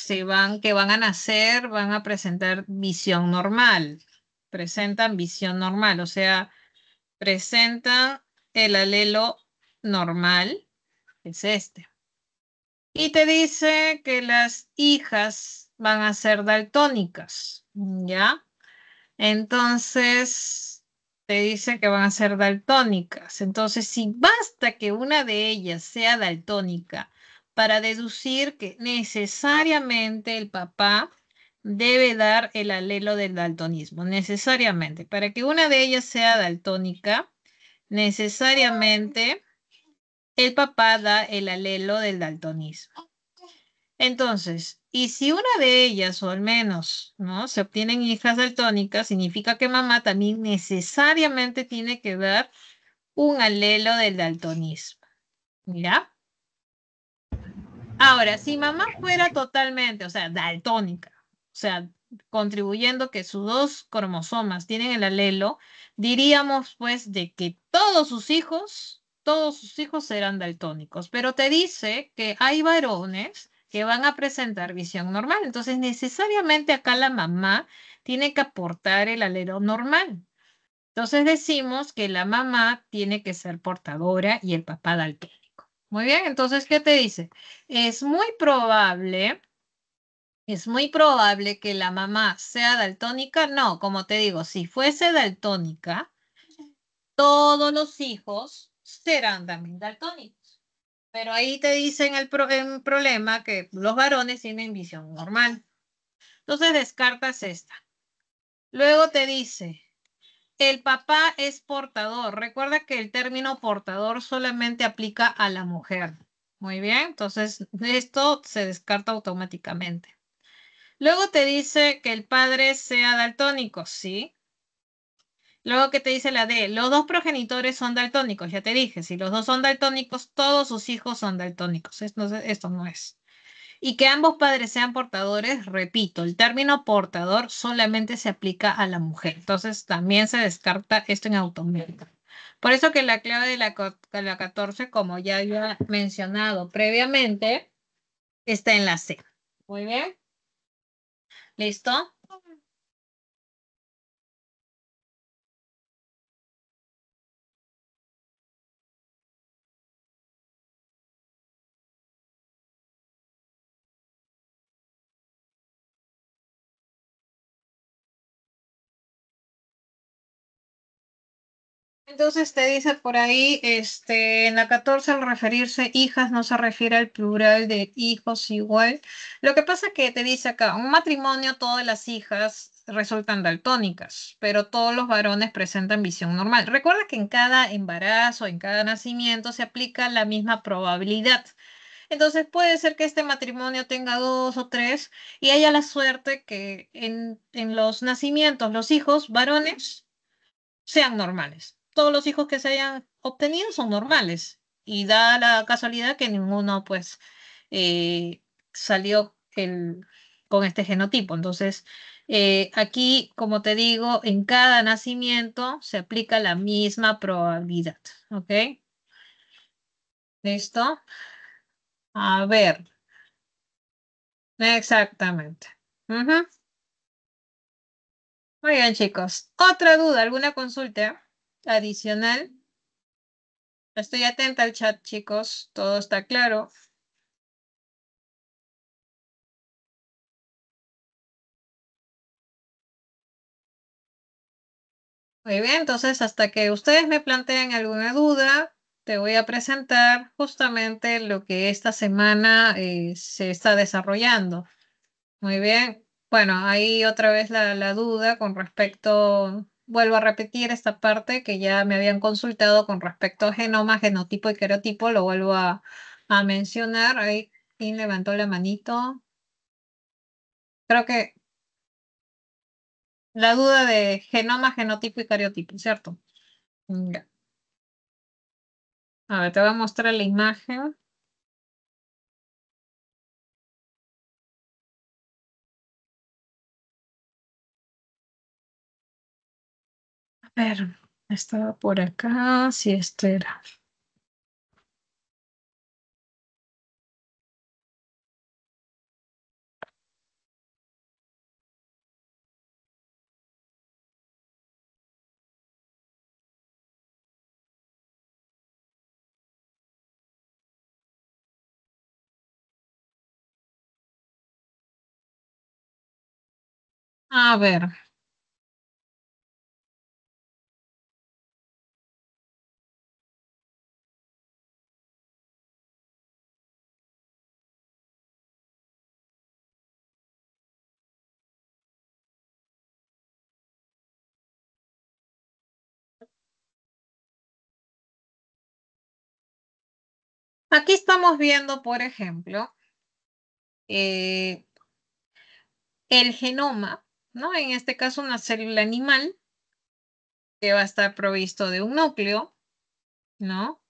van a nacer, van a presentar visión normal, presentan visión normal, o sea, presentan el alelo normal, que es este. Y te dice que las hijas van a ser daltónicas, ¿ya? Entonces, te dice que van a ser daltónicas. Entonces, si basta que una de ellas sea daltónica para deducir que necesariamente el papá debe dar el alelo del daltonismo, necesariamente. Para que una de ellas sea daltónica, necesariamente el papá da el alelo del daltonismo. Entonces, y si una de ellas, o al menos, ¿no? Se obtienen hijas daltónicas, significa que mamá también necesariamente tiene que dar un alelo del daltonismo. ¿Ya? Ahora, si mamá fuera totalmente, o sea, daltónica, o sea, contribuyendo que sus 2 cromosomas tienen el alelo, diríamos pues de que todos sus hijos serán daltónicos, pero te dice que hay varones que van a presentar visión normal, entonces necesariamente acá la mamá tiene que aportar el alelo normal. Entonces decimos que la mamá tiene que ser portadora y el papá daltónico. Muy bien, entonces, ¿qué te dice? Es muy probable, es muy probable que la mamá sea daltónica. No, como te digo, si fuese daltónica, todos los hijos serán también daltónicos. Pero ahí te dicen el problema que los varones tienen visión normal. Entonces descartas esta. Luego te dice, el papá es portador. Recuerda que el término portador solamente aplica a la mujer. Muy bien, entonces esto se descarta automáticamente. Luego te dice que el padre sea daltónico, ¿sí? Luego, ¿qué te dice la D? Los dos progenitores son daltónicos, ya te dije, si los dos son daltónicos, todos sus hijos son daltónicos. Esto no es. Y que ambos padres sean portadores, repito, el término portador solamente se aplica a la mujer. Entonces, también se descarta esto en automático. Por eso que la clave de la 14, como ya había mencionado previamente, está en la C. Muy bien. ¿Listo? Entonces te dice por ahí, en la 14 al referirse hijas no se refiere al plural de hijos igual. Lo que pasa que te dice acá, un matrimonio todas las hijas resultan daltónicas, pero todos los varones presentan visión normal. Recuerda que en cada embarazo, en cada nacimiento se aplica la misma probabilidad. Entonces puede ser que este matrimonio tenga dos o tres y haya la suerte que en los nacimientos los hijos varones sean normales. Todos los hijos que se hayan obtenido son normales. Y da la casualidad que ninguno, pues, eh, salió con este genotipo. Entonces, aquí, como te digo, en cada nacimiento se aplica la misma probabilidad. ¿Ok? ¿Listo? A ver. Exactamente. Ujú. Muy bien, chicos. ¿Otra duda? ¿Alguna consulta adicional? Estoy atenta al chat, chicos. Todo está claro. Muy bien, entonces hasta que ustedes me planteen alguna duda, te voy a presentar justamente lo que esta semana se está desarrollando. Muy bien. Bueno, ahí otra vez la duda con respecto, vuelvo a repetir esta parte que ya me habían consultado con respecto a genoma, genotipo y cariotipo, lo vuelvo a mencionar. Ahí, ¿quién levantó la manito? Creo que la duda de genoma, genotipo y cariotipo, ¿cierto? Ya. A ver, te voy a mostrar la imagen. A ver, estaba por acá, sí, esto era. A ver, aquí estamos viendo, por ejemplo, eh, el genoma, ¿no? En este caso, una célula animal que va a estar provisto de un núcleo, ¿no?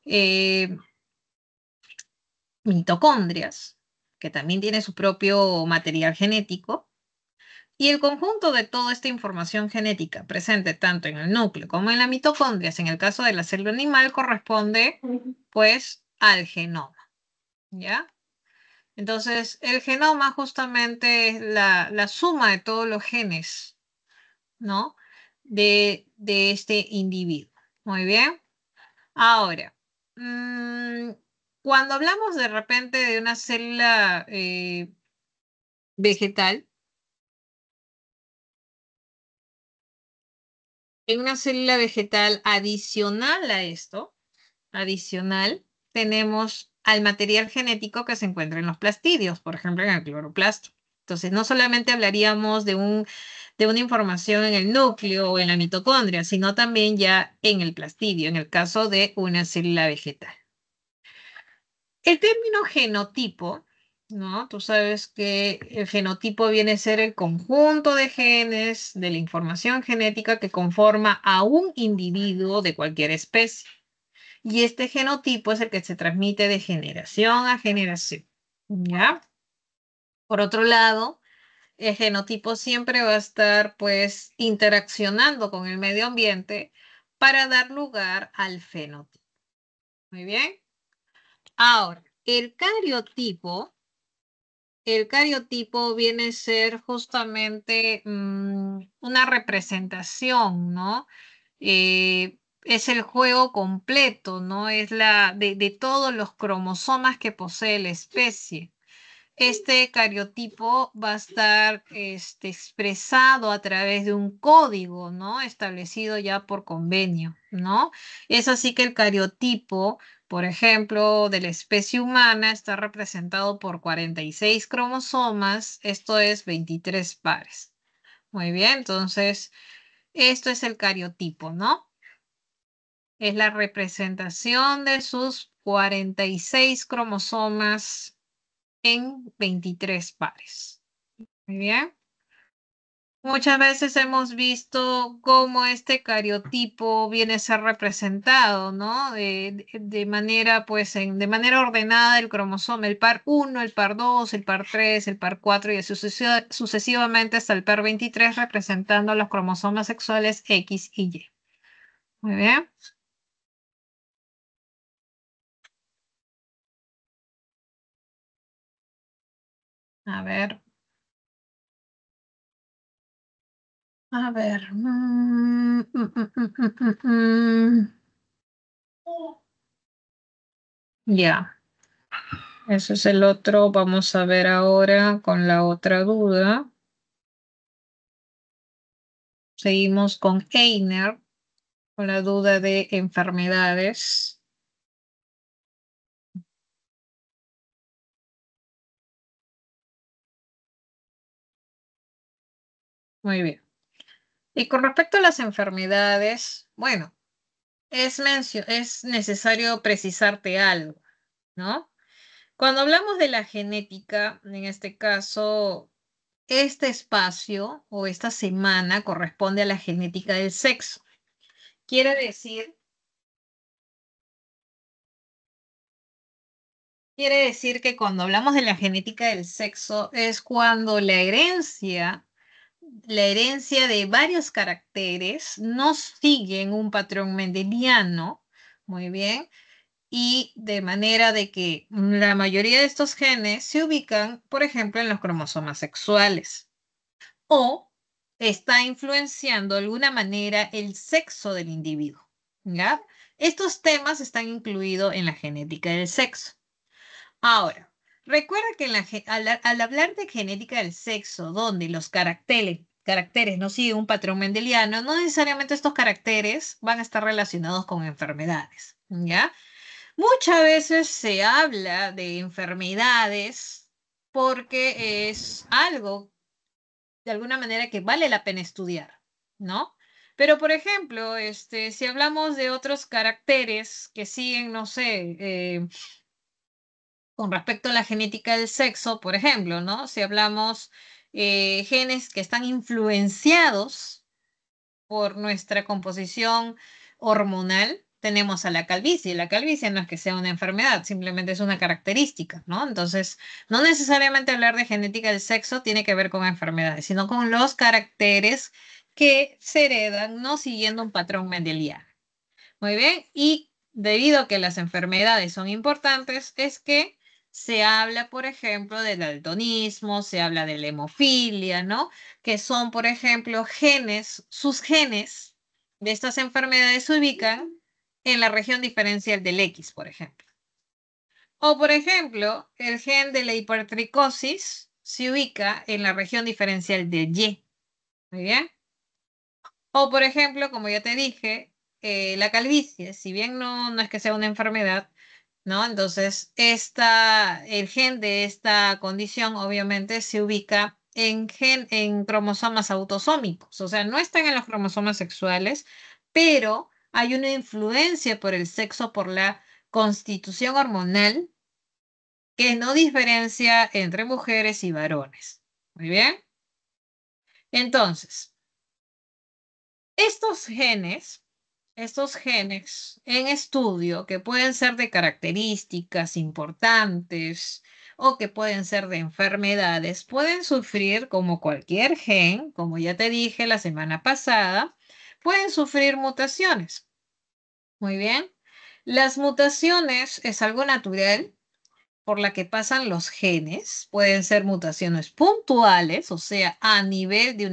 Eh, mitocondrias, que también tiene su propio material genético, y el conjunto de toda esta información genética presente tanto en el núcleo como en las mitocondrias, en el caso de la célula animal, corresponde, pues, al genoma, ¿ya? Entonces, el genoma justamente es la suma de todos los genes, ¿no? De este individuo. Muy bien. Ahora, cuando hablamos de repente de una célula vegetal, en una célula vegetal adicional a esto, adicional, tenemos al material genético que se encuentra en los plastidios, por ejemplo, en el cloroplasto. Entonces, no solamente hablaríamos de una información en el núcleo o en la mitocondria, sino también ya en el plastidio, en el caso de una célula vegetal. El término genotipo, ¿no? Tú sabes que el fenotipo viene a ser el conjunto de genes de la información genética que conforma a un individuo de cualquier especie. Y este genotipo es el que se transmite de generación a generación, ¿ya? Por otro lado, el genotipo siempre va a estar, pues, interaccionando con el medio ambiente para dar lugar al fenotipo. Muy bien. Ahora, el cariotipo viene a ser justamente una representación, ¿no? Es el juego completo, ¿no? Es de todos los cromosomas que posee la especie. Este cariotipo va a estar expresado a través de un código, ¿no? Establecido ya por convenio, ¿no? Es así que el cariotipo, por ejemplo, de la especie humana está representado por 46 cromosomas, esto es 23 pares. Muy bien, entonces, esto es el cariotipo, ¿no? Es la representación de sus 46 cromosomas en 23 pares. Muy bien. Muchas veces hemos visto cómo este cariotipo viene a ser representado, ¿no? De manera, pues, de manera ordenada el cromosoma, el par 1, el par 2, el par 3, el par 4 y así sucesivamente hasta el par 23 representando los cromosomas sexuales X y Y. Muy bien. A ver. A ver. Ya. Ese es el otro. Vamos a ver ahora con la otra duda. Seguimos con Einer, con la duda de enfermedades. Muy bien. Y con respecto a las enfermedades, bueno, es necesario precisarte algo, ¿no? Cuando hablamos de la genética, en este caso, este espacio o esta semana corresponde a la genética del sexo. Quiere decir Quiere decir que cuando hablamos de la genética del sexo es cuando la herencia de varios caracteres no siguen un patrón mendeliano, muy bien, y de manera de que la mayoría de estos genes se ubican, por ejemplo, en los cromosomas sexuales o está influenciando de alguna manera el sexo del individuo, ¿ya? Estos temas están incluidos en la genética del sexo. Ahora, recuerda que al hablar de genética del sexo, donde los caracteres no siguen un patrón mendeliano, no necesariamente estos caracteres van a estar relacionados con enfermedades, ¿ya? Muchas veces se habla de enfermedades porque es algo, de alguna manera, que vale la pena estudiar, ¿no? Pero, por ejemplo, si hablamos de otros caracteres que siguen, no sé, con respecto a la genética del sexo, por ejemplo, ¿no? Si hablamos genes que están influenciados por nuestra composición hormonal, tenemos a la calvicie. La calvicie no es que sea una enfermedad, simplemente es una característica, ¿no? Entonces, no necesariamente hablar de genética del sexo tiene que ver con enfermedades, sino con los caracteres que se heredan no siguiendo un patrón mendeliano. Muy bien, y debido a que las enfermedades son importantes, es que se habla, por ejemplo, del daltonismo, se habla de la hemofilia, ¿no? Que son, por ejemplo, sus genes de estas enfermedades se ubican en la región diferencial del X, por ejemplo. O, por ejemplo, el gen de la hipertricosis se ubica en la región diferencial del Y. Muy bien. O, por ejemplo, como ya te dije, la calvicie, si bien no es que sea una enfermedad, ¿no? Entonces, el gen de esta condición obviamente se ubica en cromosomas autosómicos, o sea, no están en los cromosomas sexuales, pero hay una influencia por el sexo, por la constitución hormonal que no diferencia entre mujeres y varones. Muy bien. Entonces, estos genes en estudio que pueden ser de características importantes o que pueden ser de enfermedades, pueden sufrir como cualquier gen, como ya te dije la semana pasada, pueden sufrir mutaciones. Muy bien. Las mutaciones es algo natural por la que pasan los genes. Pueden ser mutaciones puntuales, o sea, a nivel de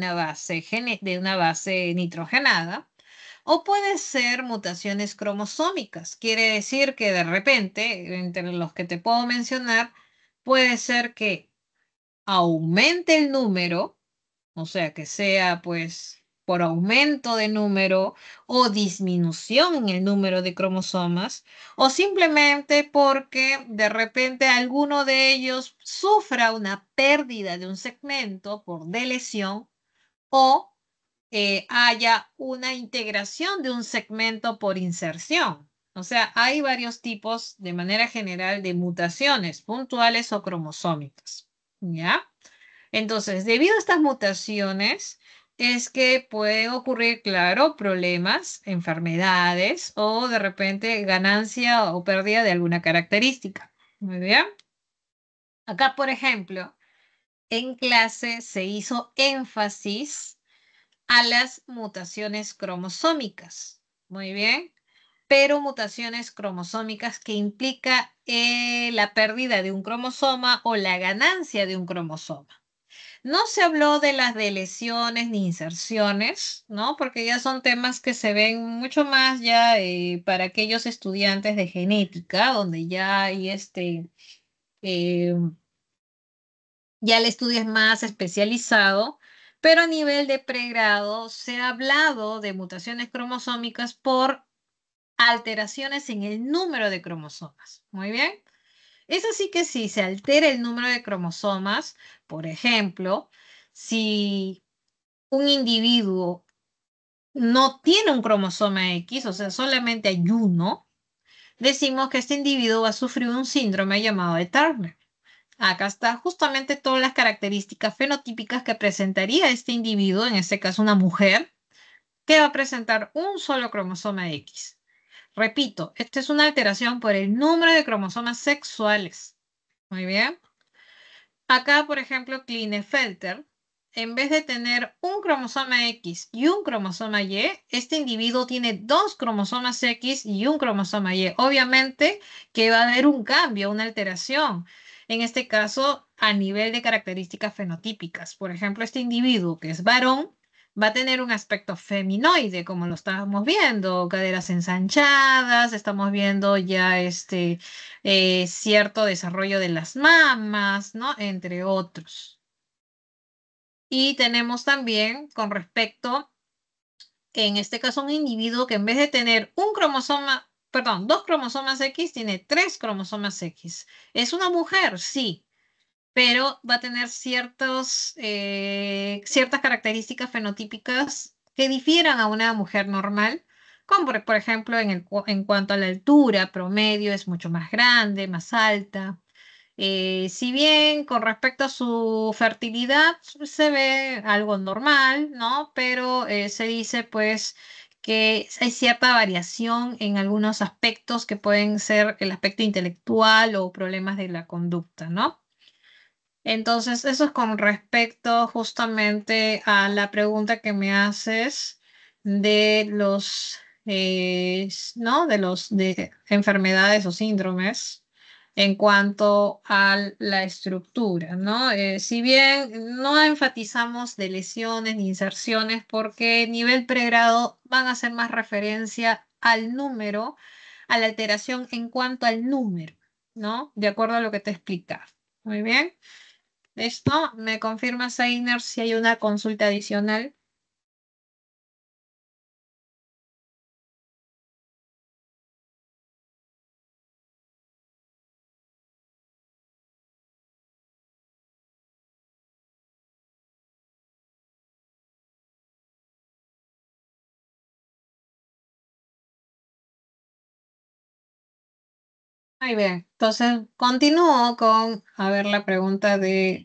de una base nitrogenada, o puede ser mutaciones cromosómicas. Quiere decir que de repente, entre los que te puedo mencionar, puede ser que aumente el número, o sea, que sea pues por aumento de número o disminución en el número de cromosomas, o simplemente porque de repente alguno de ellos sufra una pérdida de un segmento por delesión o haya una integración de un segmento por inserción. O sea, hay varios tipos de manera general de mutaciones puntuales o cromosómicas. ¿Ya? Entonces, debido a estas mutaciones, es que pueden ocurrir, claro, problemas, enfermedades o de repente ganancia o pérdida de alguna característica. Muy bien. Acá, por ejemplo, en clase se hizo énfasis a las mutaciones cromosómicas. Muy bien. Pero mutaciones cromosómicas que implica la pérdida de un cromosoma o la ganancia de un cromosoma. No se habló de las deleciones ni inserciones, ¿no? Porque ya son temas que se ven mucho más ya para aquellos estudiantes de genética, donde ya hay eh, ya el estudio es más especializado, pero a nivel de pregrado se ha hablado de mutaciones cromosómicas por alteraciones en el número de cromosomas. Muy bien. Es así que si se altera el número de cromosomas, por ejemplo, si un individuo no tiene un cromosoma X, o sea, solamente hay uno, decimos que este individuo va a sufrir un síndrome llamado de Turner. Acá está justamente todas las características fenotípicas que presentaría este individuo, en este caso una mujer, que va a presentar un solo cromosoma X. Repito, esta es una alteración por el número de cromosomas sexuales. Muy bien. Acá, por ejemplo, Klinefelter, en vez de tener un cromosoma X y un cromosoma Y, este individuo tiene dos cromosomas X y un cromosoma Y. Obviamente que va a haber un cambio, una alteración. En este caso, a nivel de características fenotípicas. Por ejemplo, este individuo que es varón va a tener un aspecto feminoide, como lo estábamos viendo, caderas ensanchadas, estamos viendo ya cierto desarrollo de las mamas, ¿no? Entre otros. Y tenemos también con respecto, en este caso, un individuo que en vez de tener un cromosoma, perdón, dos cromosomas X, tiene tres cromosomas X. ¿Es una mujer? Sí, pero va a tener ciertas características fenotípicas que difieran a una mujer normal, como por ejemplo en cuanto a la altura promedio es mucho más grande, más alta. Si bien con respecto a su fertilidad se ve algo normal, ¿no? Pero se dice pues que hay cierta variación en algunos aspectos que pueden ser el aspecto intelectual o problemas de la conducta, ¿no? Entonces, eso es con respecto justamente a la pregunta que me haces de ¿no? De enfermedades o síndromes en cuanto a la estructura, ¿no? Si bien no enfatizamos de lesiones ni inserciones, porque nivel pregrado van a hacer más referencia al número, a la alteración en cuanto al número, ¿no? De acuerdo a lo que te explica. Muy bien. ¿Listo? ¿Me confirmas, Einer, si hay una consulta adicional? Muy bien. Entonces, continúo con, a ver, la pregunta de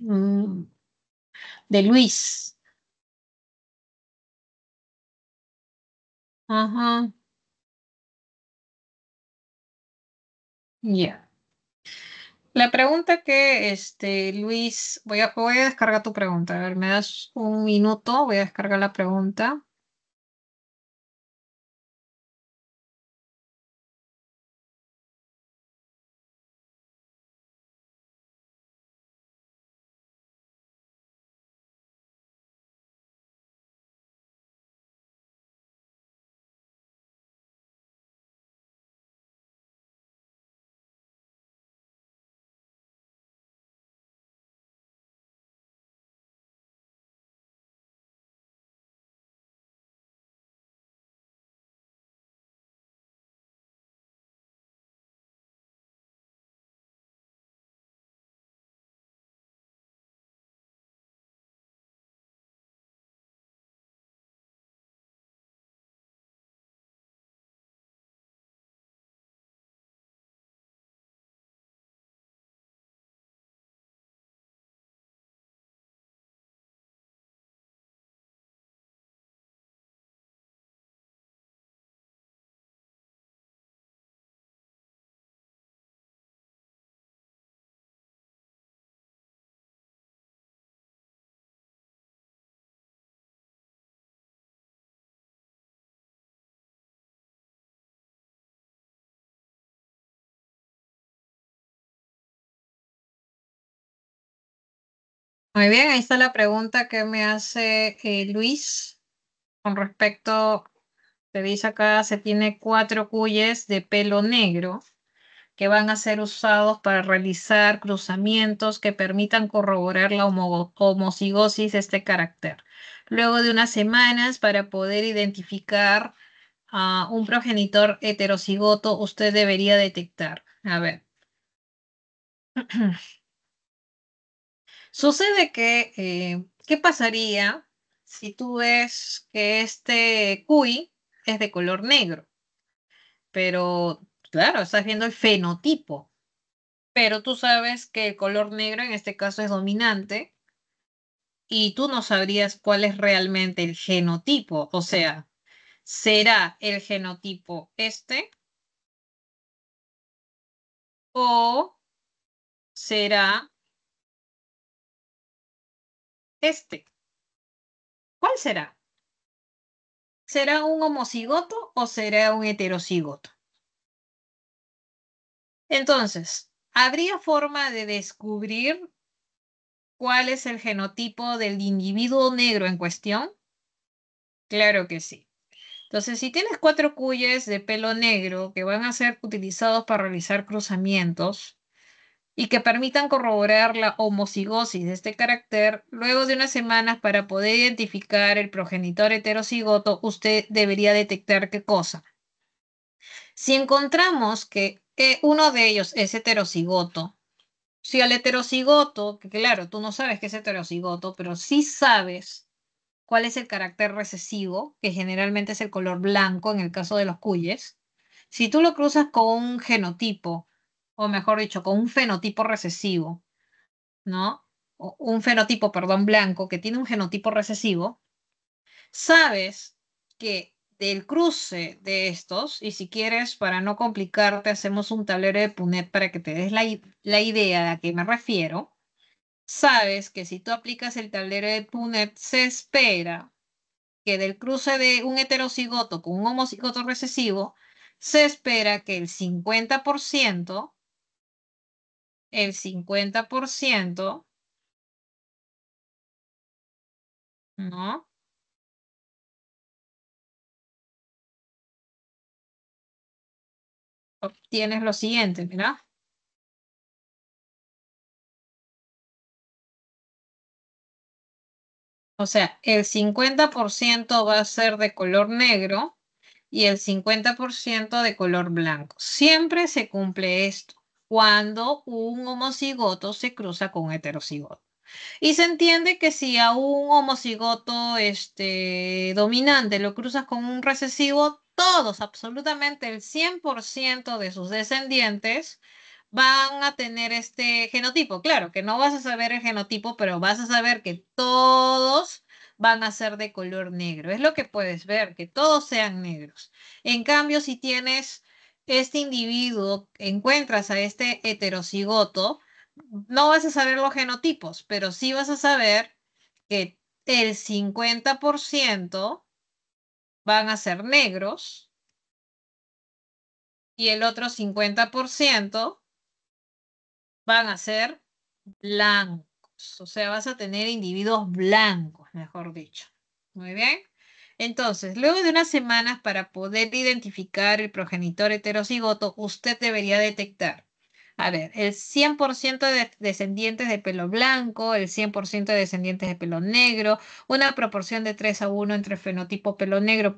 Luis. Ajá, ya. La pregunta que, Luis, voy a descargar tu pregunta. A ver, me das un minuto, voy a descargar la pregunta. Muy bien, ahí está la pregunta que me hace Luis con respecto, te dice acá, se tiene 4 cuyes de pelo negro que van a ser usados para realizar cruzamientos que permitan corroborar la homocigosis de este carácter. Luego de unas semanas, para poder identificar a un progenitor heterocigoto, usted debería detectar. A ver. Sucede que, ¿qué pasaría si tú ves que este cuy es de color negro? Pero, claro, estás viendo el fenotipo, pero tú sabes que el color negro en este caso es dominante y tú no sabrías cuál es realmente el genotipo. O sea, ¿será el genotipo este o será este? ¿Cuál será? ¿Será un homocigoto o será un heterocigoto? Entonces, ¿habría forma de descubrir cuál es el genotipo del individuo negro en cuestión? Claro que sí. Entonces, si tienes 4 cuyes de pelo negro que van a ser utilizados para realizar cruzamientos y que permitan corroborar la homocigosis de este carácter, luego de unas semanas para poder identificar el progenitor heterocigoto, usted debería detectar qué cosa. Si encontramos que uno de ellos es heterocigoto, si al heterocigoto, que claro, tú no sabes que es heterocigoto, pero sí sabes cuál es el carácter recesivo, que generalmente es el color blanco en el caso de los cuyes, si tú lo cruzas con un genotipo, o mejor dicho, con un fenotipo recesivo, ¿no? O un fenotipo, perdón, blanco, que tiene un genotipo recesivo, sabes que del cruce de estos, y si quieres, para no complicarte, hacemos un tablero de Punnett para que te des la idea a qué me refiero. Sabes que si tú aplicas el tablero de Punnett, se espera que del cruce de un heterocigoto con un homocigoto recesivo, se espera que el 50%, ¿no? Obtienes lo siguiente, mira. O sea, el 50% va a ser de color negro y el 50% de color blanco. Siempre se cumple esto cuando un homocigoto se cruza con un heterocigoto. Y se entiende que si a un homocigoto dominante lo cruzas con un recesivo, todos, absolutamente el 100% de sus descendientes van a tener este genotipo. Claro que no vas a saber el genotipo, pero vas a saber que todos van a ser de color negro. Es lo que puedes ver, que todos sean negros. En cambio, si tienes este individuo, encuentras a este heterocigoto, no vas a saber los genotipos, pero sí vas a saber que el 50% van a ser negros y el otro 50% van a ser blancos. O sea, vas a tener individuos blancos, mejor dicho. Muy bien. Entonces, luego de unas semanas para poder identificar el progenitor heterocigoto, usted debería detectar, a ver, el 100% de descendientes de pelo blanco, el 100% de descendientes de pelo negro, una proporción de 3:1 entre fenotipo pelo negro,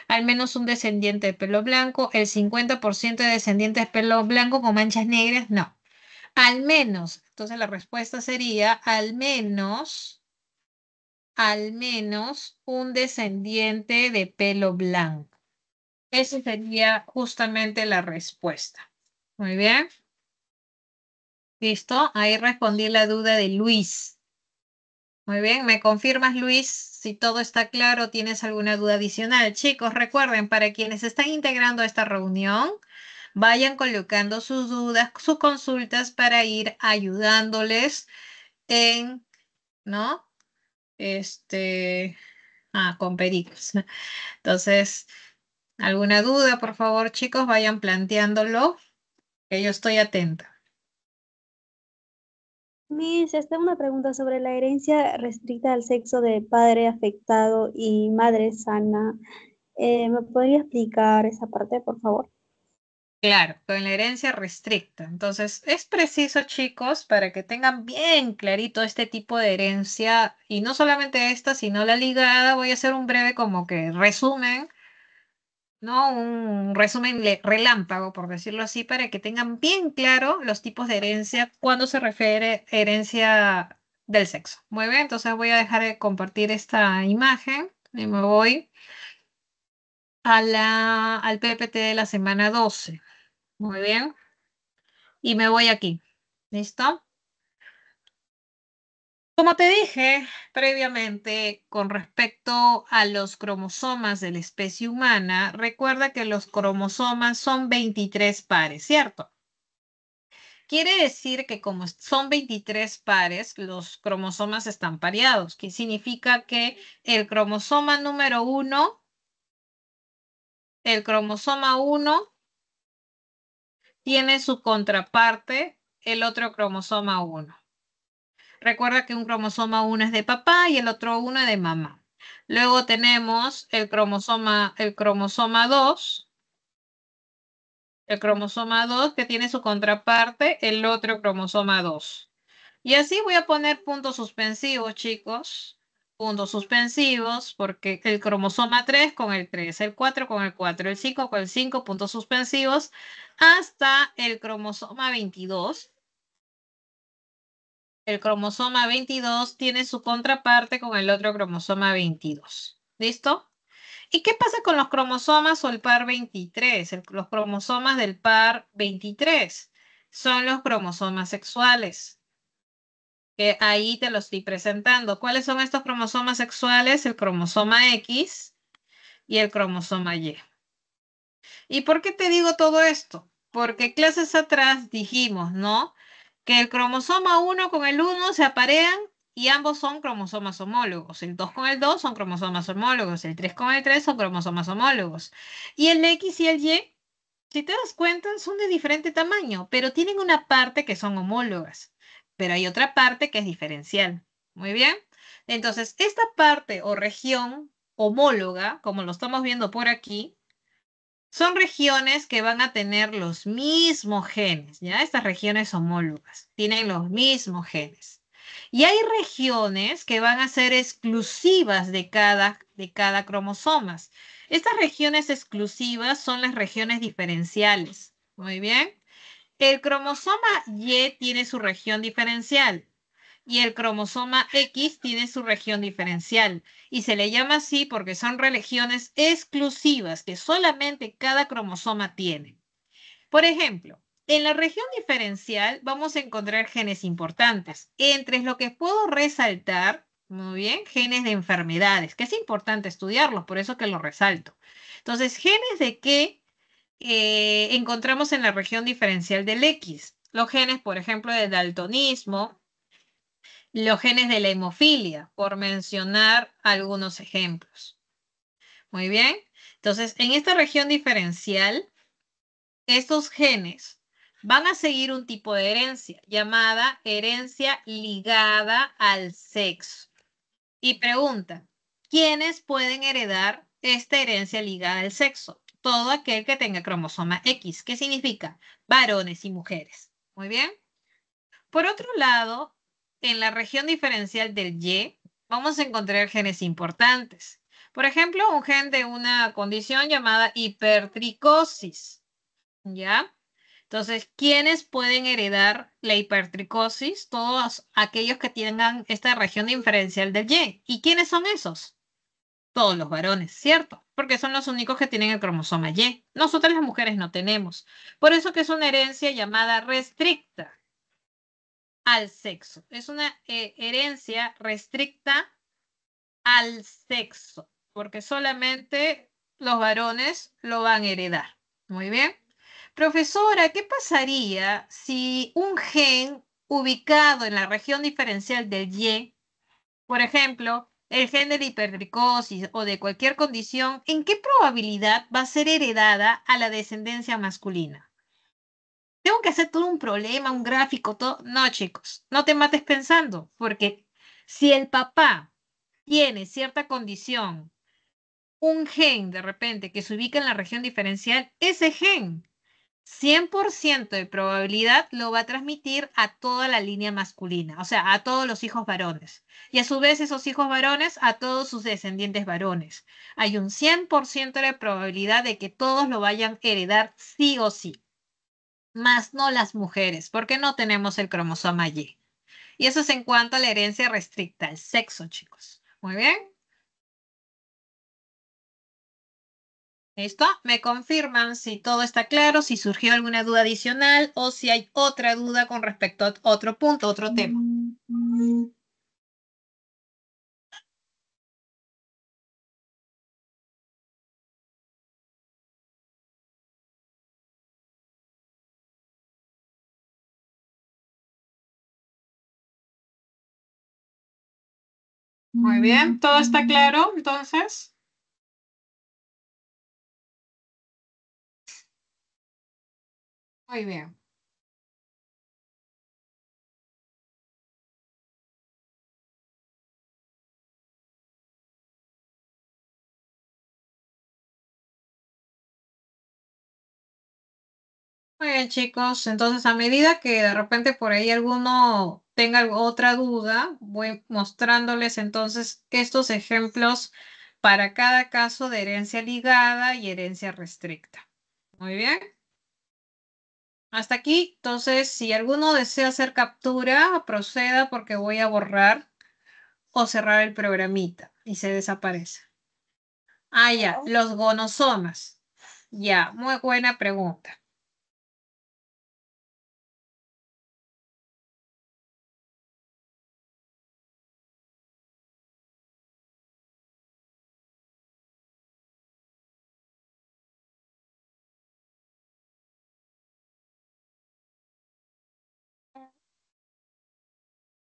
al menos un descendiente de pelo blanco, el 50% de descendientes de pelo blanco con manchas negras, no. Al menos, entonces la respuesta sería al menos un descendiente de pelo blanco. Esa sería justamente la respuesta. Muy bien. ¿Listo? Ahí respondí la duda de Luis. Muy bien, ¿me confirmas, Luis, si todo está claro? ¿Tienes alguna duda adicional? Chicos, recuerden, para quienes están integrando a esta reunión, vayan colocando sus dudas, sus consultas para ir ayudándoles en, ¿no? Con pericos. Entonces, ¿alguna duda? Por favor, chicos, vayan planteándolo, que yo estoy atenta. Miss, una pregunta sobre la herencia restricta al sexo de padre afectado y madre sana. ¿Me podría explicar esa parte, por favor? Claro, con la herencia restricta. Entonces, es preciso, chicos, para que tengan bien clarito este tipo de herencia, y no solamente esta, sino la ligada, voy a hacer un breve como que resumen, ¿no? Un resumen relámpago, por decirlo así, para que tengan bien claro los tipos de herencia cuando se refiere a herencia del sexo. Muy bien, entonces voy a dejar de compartir esta imagen y me voy al PPT de la semana 12. Muy bien. Y me voy aquí. ¿Listo? Como te dije previamente con respecto a los cromosomas de la especie humana, recuerda que los cromosomas son 23 pares, ¿cierto? Quiere decir que como son 23 pares, los cromosomas están pareados, que significa que el cromosoma número 1, el cromosoma 1 tiene su contraparte, el otro cromosoma 1. Recuerda que un cromosoma 1 es de papá y el otro 1 es de mamá. Luego tenemos el cromosoma 2, que tiene su contraparte, el otro cromosoma 2. Y así voy a poner puntos suspensivos, chicos. Puntos suspensivos, porque el cromosoma 3 con el 3, el 4 con el 4, el 5 con el 5, puntos suspensivos, hasta el cromosoma 22. El cromosoma 22 tiene su contraparte con el otro cromosoma 22. ¿Listo? ¿Y qué pasa con los cromosomas o el par 23? Los cromosomas del par 23 son los cromosomas sexuales, que ahí te los estoy presentando. ¿Cuáles son estos cromosomas sexuales? El cromosoma X y el cromosoma Y. ¿Y por qué te digo todo esto? Porque clases atrás dijimos, ¿no? Que el cromosoma 1 con el 1 se aparean y ambos son cromosomas homólogos. El 2 con el 2 son cromosomas homólogos. El 3 con el 3 son cromosomas homólogos. Y el X y el Y, si te das cuenta, son de diferente tamaño, pero tienen una parte que son homólogas. Pero hay otra parte que es diferencial. Muy bien. Entonces, esta parte o región homóloga, como lo estamos viendo por aquí, son regiones que van a tener los mismos genes, ¿ya? Estas regiones homólogas tienen los mismos genes. Y hay regiones que van a ser exclusivas de cada cromosoma. Estas regiones exclusivas son las regiones diferenciales. Muy bien. El cromosoma Y tiene su región diferencial. y el cromosoma X tiene su región diferencial. Y se le llama así porque son regiones exclusivas que solamente cada cromosoma tiene. Por ejemplo, en la región diferencial vamos a encontrar genes importantes. Entre lo que puedo resaltar, muy bien, genes de enfermedades, que es importante estudiarlos, por eso que lo resalto. Entonces, genes de qué encontramos en la región diferencial del X. Los genes, por ejemplo, de daltonismo, los genes de la hemofilia, por mencionar algunos ejemplos. Muy bien. Entonces, en esta región diferencial, estos genes van a seguir un tipo de herencia llamada herencia ligada al sexo. Y pregunta, ¿quiénes pueden heredar esta herencia ligada al sexo? Todo aquel que tenga cromosoma X. ¿Qué significa? Varones y mujeres. Muy bien. Por otro lado, en la región diferencial del Y, vamos a encontrar genes importantes. Por ejemplo, un gen de una condición llamada hipertricosis. ¿Ya? Entonces, ¿quiénes pueden heredar la hipertricosis? Todos aquellos que tengan esta región diferencial del Y. ¿Y quiénes son esos? Todos los varones, ¿cierto? Porque son los únicos que tienen el cromosoma Y. Nosotras las mujeres no tenemos. Por eso que es una herencia llamada restricta al sexo. Es una herencia restricta al sexo, porque solamente los varones lo van a heredar. Muy bien. Profesora, ¿qué pasaría si un gen ubicado en la región diferencial del Y, por ejemplo, el gen de la hipertricosis o de cualquier condición, ¿en qué probabilidad va a ser heredada a la descendencia masculina? Tengo que hacer todo un problema, un gráfico, todo. No, chicos, no te mates pensando, porque si el papá tiene cierta condición, un gen de repente que se ubica en la región diferencial, ese gen 100% de probabilidad lo va a transmitir a toda la línea masculina, o sea, a todos los hijos varones. Y a su vez esos hijos varones a todos sus descendientes varones. Hay un 100% de probabilidad de que todos lo vayan a heredar sí o sí, más no las mujeres, porque no tenemos el cromosoma Y. Y eso es en cuanto a la herencia restricta, el sexo, chicos. Muy bien. ¿Listo? Me confirman si todo está claro, si surgió alguna duda adicional o si hay otra duda con respecto a otro punto, otro tema. Muy bien, ¿todo está claro entonces? Muy bien. Muy bien, chicos. Entonces, a medida que de repente por ahí alguno tenga otra duda, voy mostrándoles entonces estos ejemplos para cada caso de herencia ligada y herencia restricta. Muy bien. Hasta aquí. Entonces, si alguno desea hacer captura, proceda porque voy a borrar o cerrar el programita y se desaparece. Ah, ya, los gonosomas. Ya, muy buena pregunta.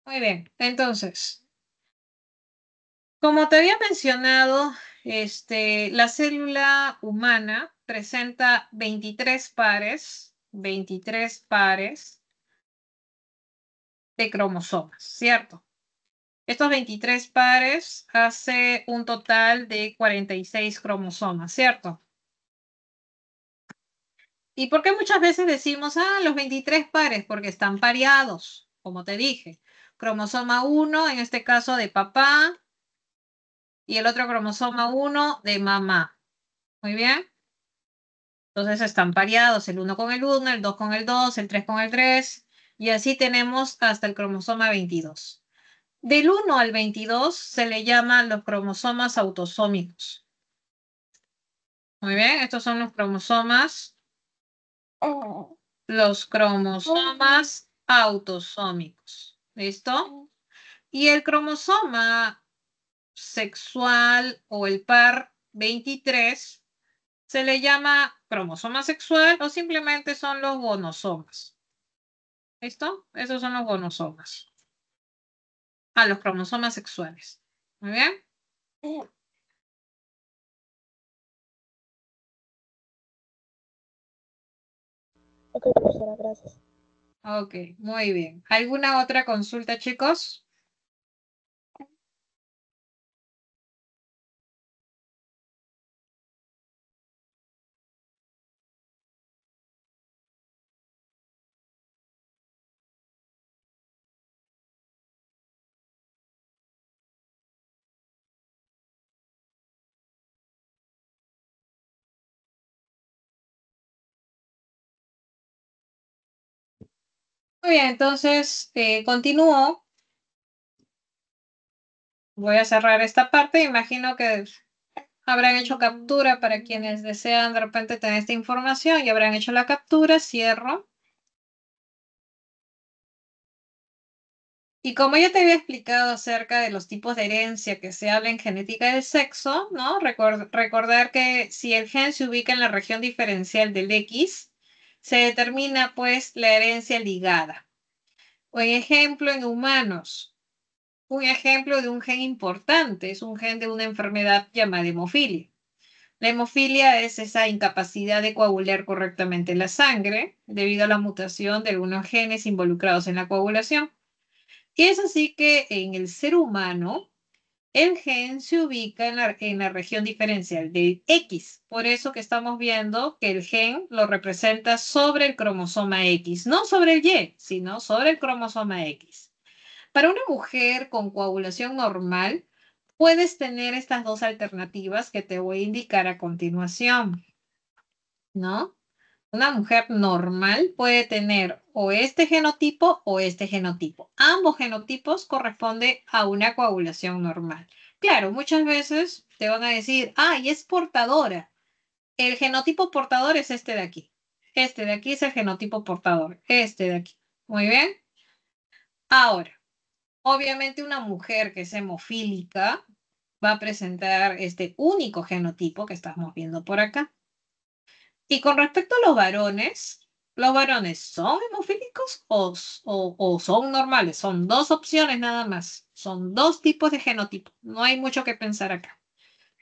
Muy bien, entonces, como te había mencionado, la célula humana presenta 23 pares de cromosomas, ¿cierto? Estos 23 pares hace un total de 46 cromosomas, ¿cierto? ¿Y por qué muchas veces decimos, los 23 pares? Porque están pareados, como te dije. Cromosoma 1, en este caso de papá, y el otro cromosoma 1 de mamá. Muy bien. Entonces están pareados el 1 con el 1, el 2 con el 2, el 3 con el 3, y así tenemos hasta el cromosoma 22. Del 1 al 22 se le llaman los cromosomas autosómicos. Muy bien, estos son los cromosomas autosómicos. ¿Listo? Y el cromosoma sexual o el par 23 se le llama cromosoma sexual o simplemente son los gonosomas. ¿Listo? Esos son los gonosomas. Los cromosomas sexuales. Muy bien. Ok, profesora, gracias. Ok, muy bien. ¿Alguna otra consulta, chicos? Muy bien, entonces continúo. Voy a cerrar esta parte. Imagino que habrán hecho captura para quienes desean de repente tener esta información y habrán hecho la captura. Cierro. Y como ya te había explicado acerca de los tipos de herencia que se habla en genética del sexo, ¿no? Recordar que si el gen se ubica en la región diferencial del X, se determina pues la herencia ligada. O en ejemplo, en humanos, un ejemplo de un gen importante es un gen de una enfermedad llamada hemofilia. La hemofilia es esa incapacidad de coagular correctamente la sangre debido a la mutación de algunos genes involucrados en la coagulación. Y es así que en el ser humano, el gen se ubica en la región diferencial del X. Por eso que estamos viendo que el gen lo representa sobre el cromosoma X, no sobre el Y, sino sobre el cromosoma X. Para una mujer con coagulación normal, puedes tener estas dos alternativas que te voy a indicar a continuación, ¿no? Una mujer normal puede tener o este genotipo o este genotipo. Ambos genotipos corresponden a una coagulación normal. Claro, muchas veces te van a decir, y es portadora. El genotipo portador es este de aquí. Este de aquí es el genotipo portador. Este de aquí. Muy bien. Ahora, obviamente una mujer que es hemofílica va a presentar este único genotipo que estamos viendo por acá. Y con respecto a ¿los varones son hemofílicos o son normales? Son dos opciones nada más. Son dos tipos de genotipo. No hay mucho que pensar acá.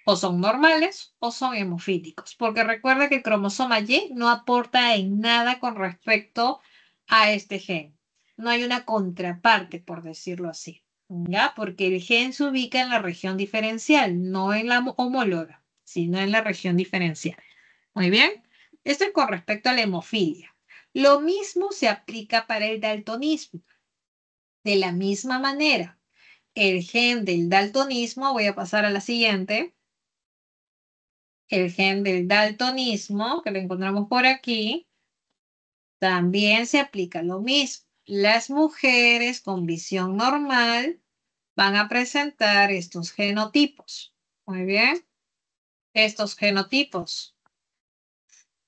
O son normales o son hemofílicos. Porque recuerda que el cromosoma Y no aporta en nada con respecto a este gen. No hay una contraparte, por decirlo así. ¿Ya? Porque el gen se ubica en la región diferencial, no en la homóloga, sino en la región diferencial. Muy bien. Esto es con respecto a la hemofilia. Lo mismo se aplica para el daltonismo. De la misma manera, el gen del daltonismo, voy a pasar a la siguiente. El gen del daltonismo, que lo encontramos por aquí, también se aplica lo mismo. Las mujeres con visión normal van a presentar estos genotipos. Muy bien. Estos genotipos.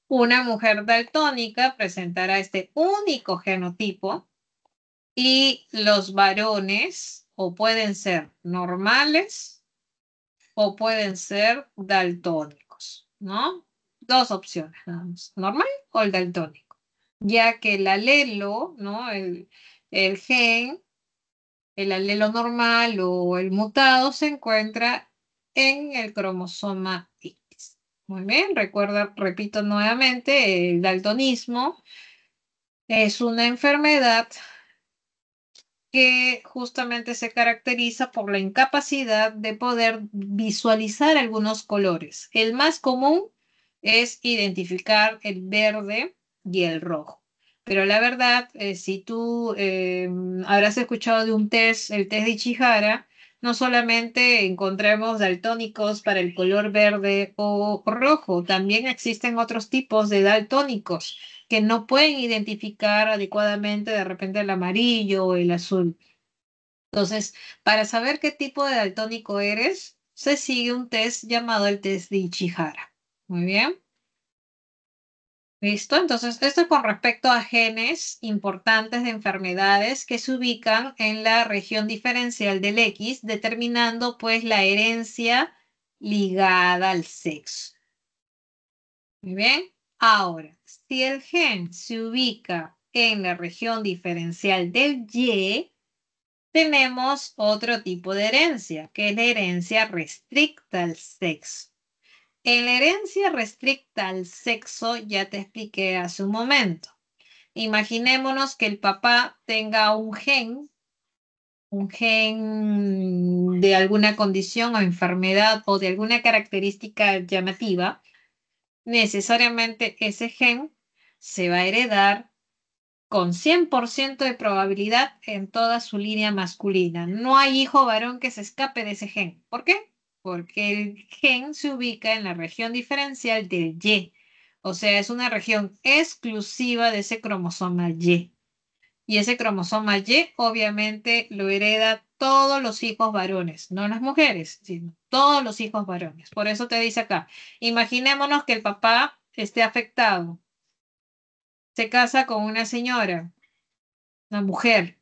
Una mujer daltónica presentará este único genotipo y los varones o pueden ser normales o pueden ser daltónicos, ¿no? Dos opciones, nada más, normal o el daltónico, ya que el alelo, ¿no? El gen, el alelo normal o el mutado se encuentra en el cromosoma X. Muy bien, recuerda, repito nuevamente, el daltonismo es una enfermedad que justamente se caracteriza por la incapacidad de poder visualizar algunos colores. El más común es identificar el verde y el rojo. Pero la verdad, si tú habrás escuchado de un test, el test de Ichihara, no solamente encontramos daltónicos para el color verde o rojo, también existen otros tipos de daltónicos que no pueden identificar adecuadamente de repente el amarillo o el azul. Entonces, para saber qué tipo de daltónico eres, se sigue un test llamado el test de Ichihara. Muy bien. ¿Listo? Entonces, esto es con respecto a genes importantes de enfermedades que se ubican en la región diferencial del X, determinando pues la herencia ligada al sexo. Muy bien. Ahora, si el gen se ubica en la región diferencial del Y, tenemos otro tipo de herencia, que es la herencia restricta al sexo. En la herencia restricta al sexo, ya te expliqué hace un momento. Imaginémonos que el papá tenga un gen de alguna condición o enfermedad o de alguna característica llamativa. Necesariamente ese gen se va a heredar con 100% de probabilidad en toda su línea masculina. No hay hijo varón que se escape de ese gen. ¿Por qué? Porque el gen se ubica en la región diferencial del Y. O sea, es una región exclusiva de ese cromosoma Y. Y ese cromosoma Y obviamente lo hereda todos los hijos varones, no las mujeres, sino todos los hijos varones. Por eso te dice acá, imaginémonos que el papá esté afectado, se casa con una señora, una mujer,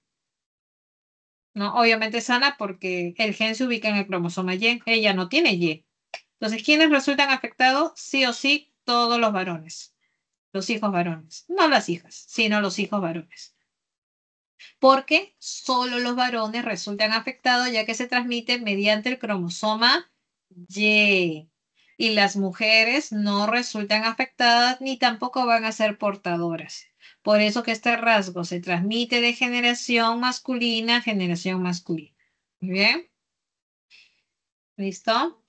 ¿no? Obviamente sana porque el gen se ubica en el cromosoma Y, ella no tiene Y. Entonces, ¿quiénes resultan afectados? Sí o sí, todos los hijos varones, no las hijas, sino los hijos varones. Porque solo los varones resultan afectados ya que se transmite mediante el cromosoma Y. Y las mujeres no resultan afectadas ni tampoco van a ser portadoras. Por eso que este rasgo se transmite de generación masculina a generación masculina. Muy bien. ¿Listo?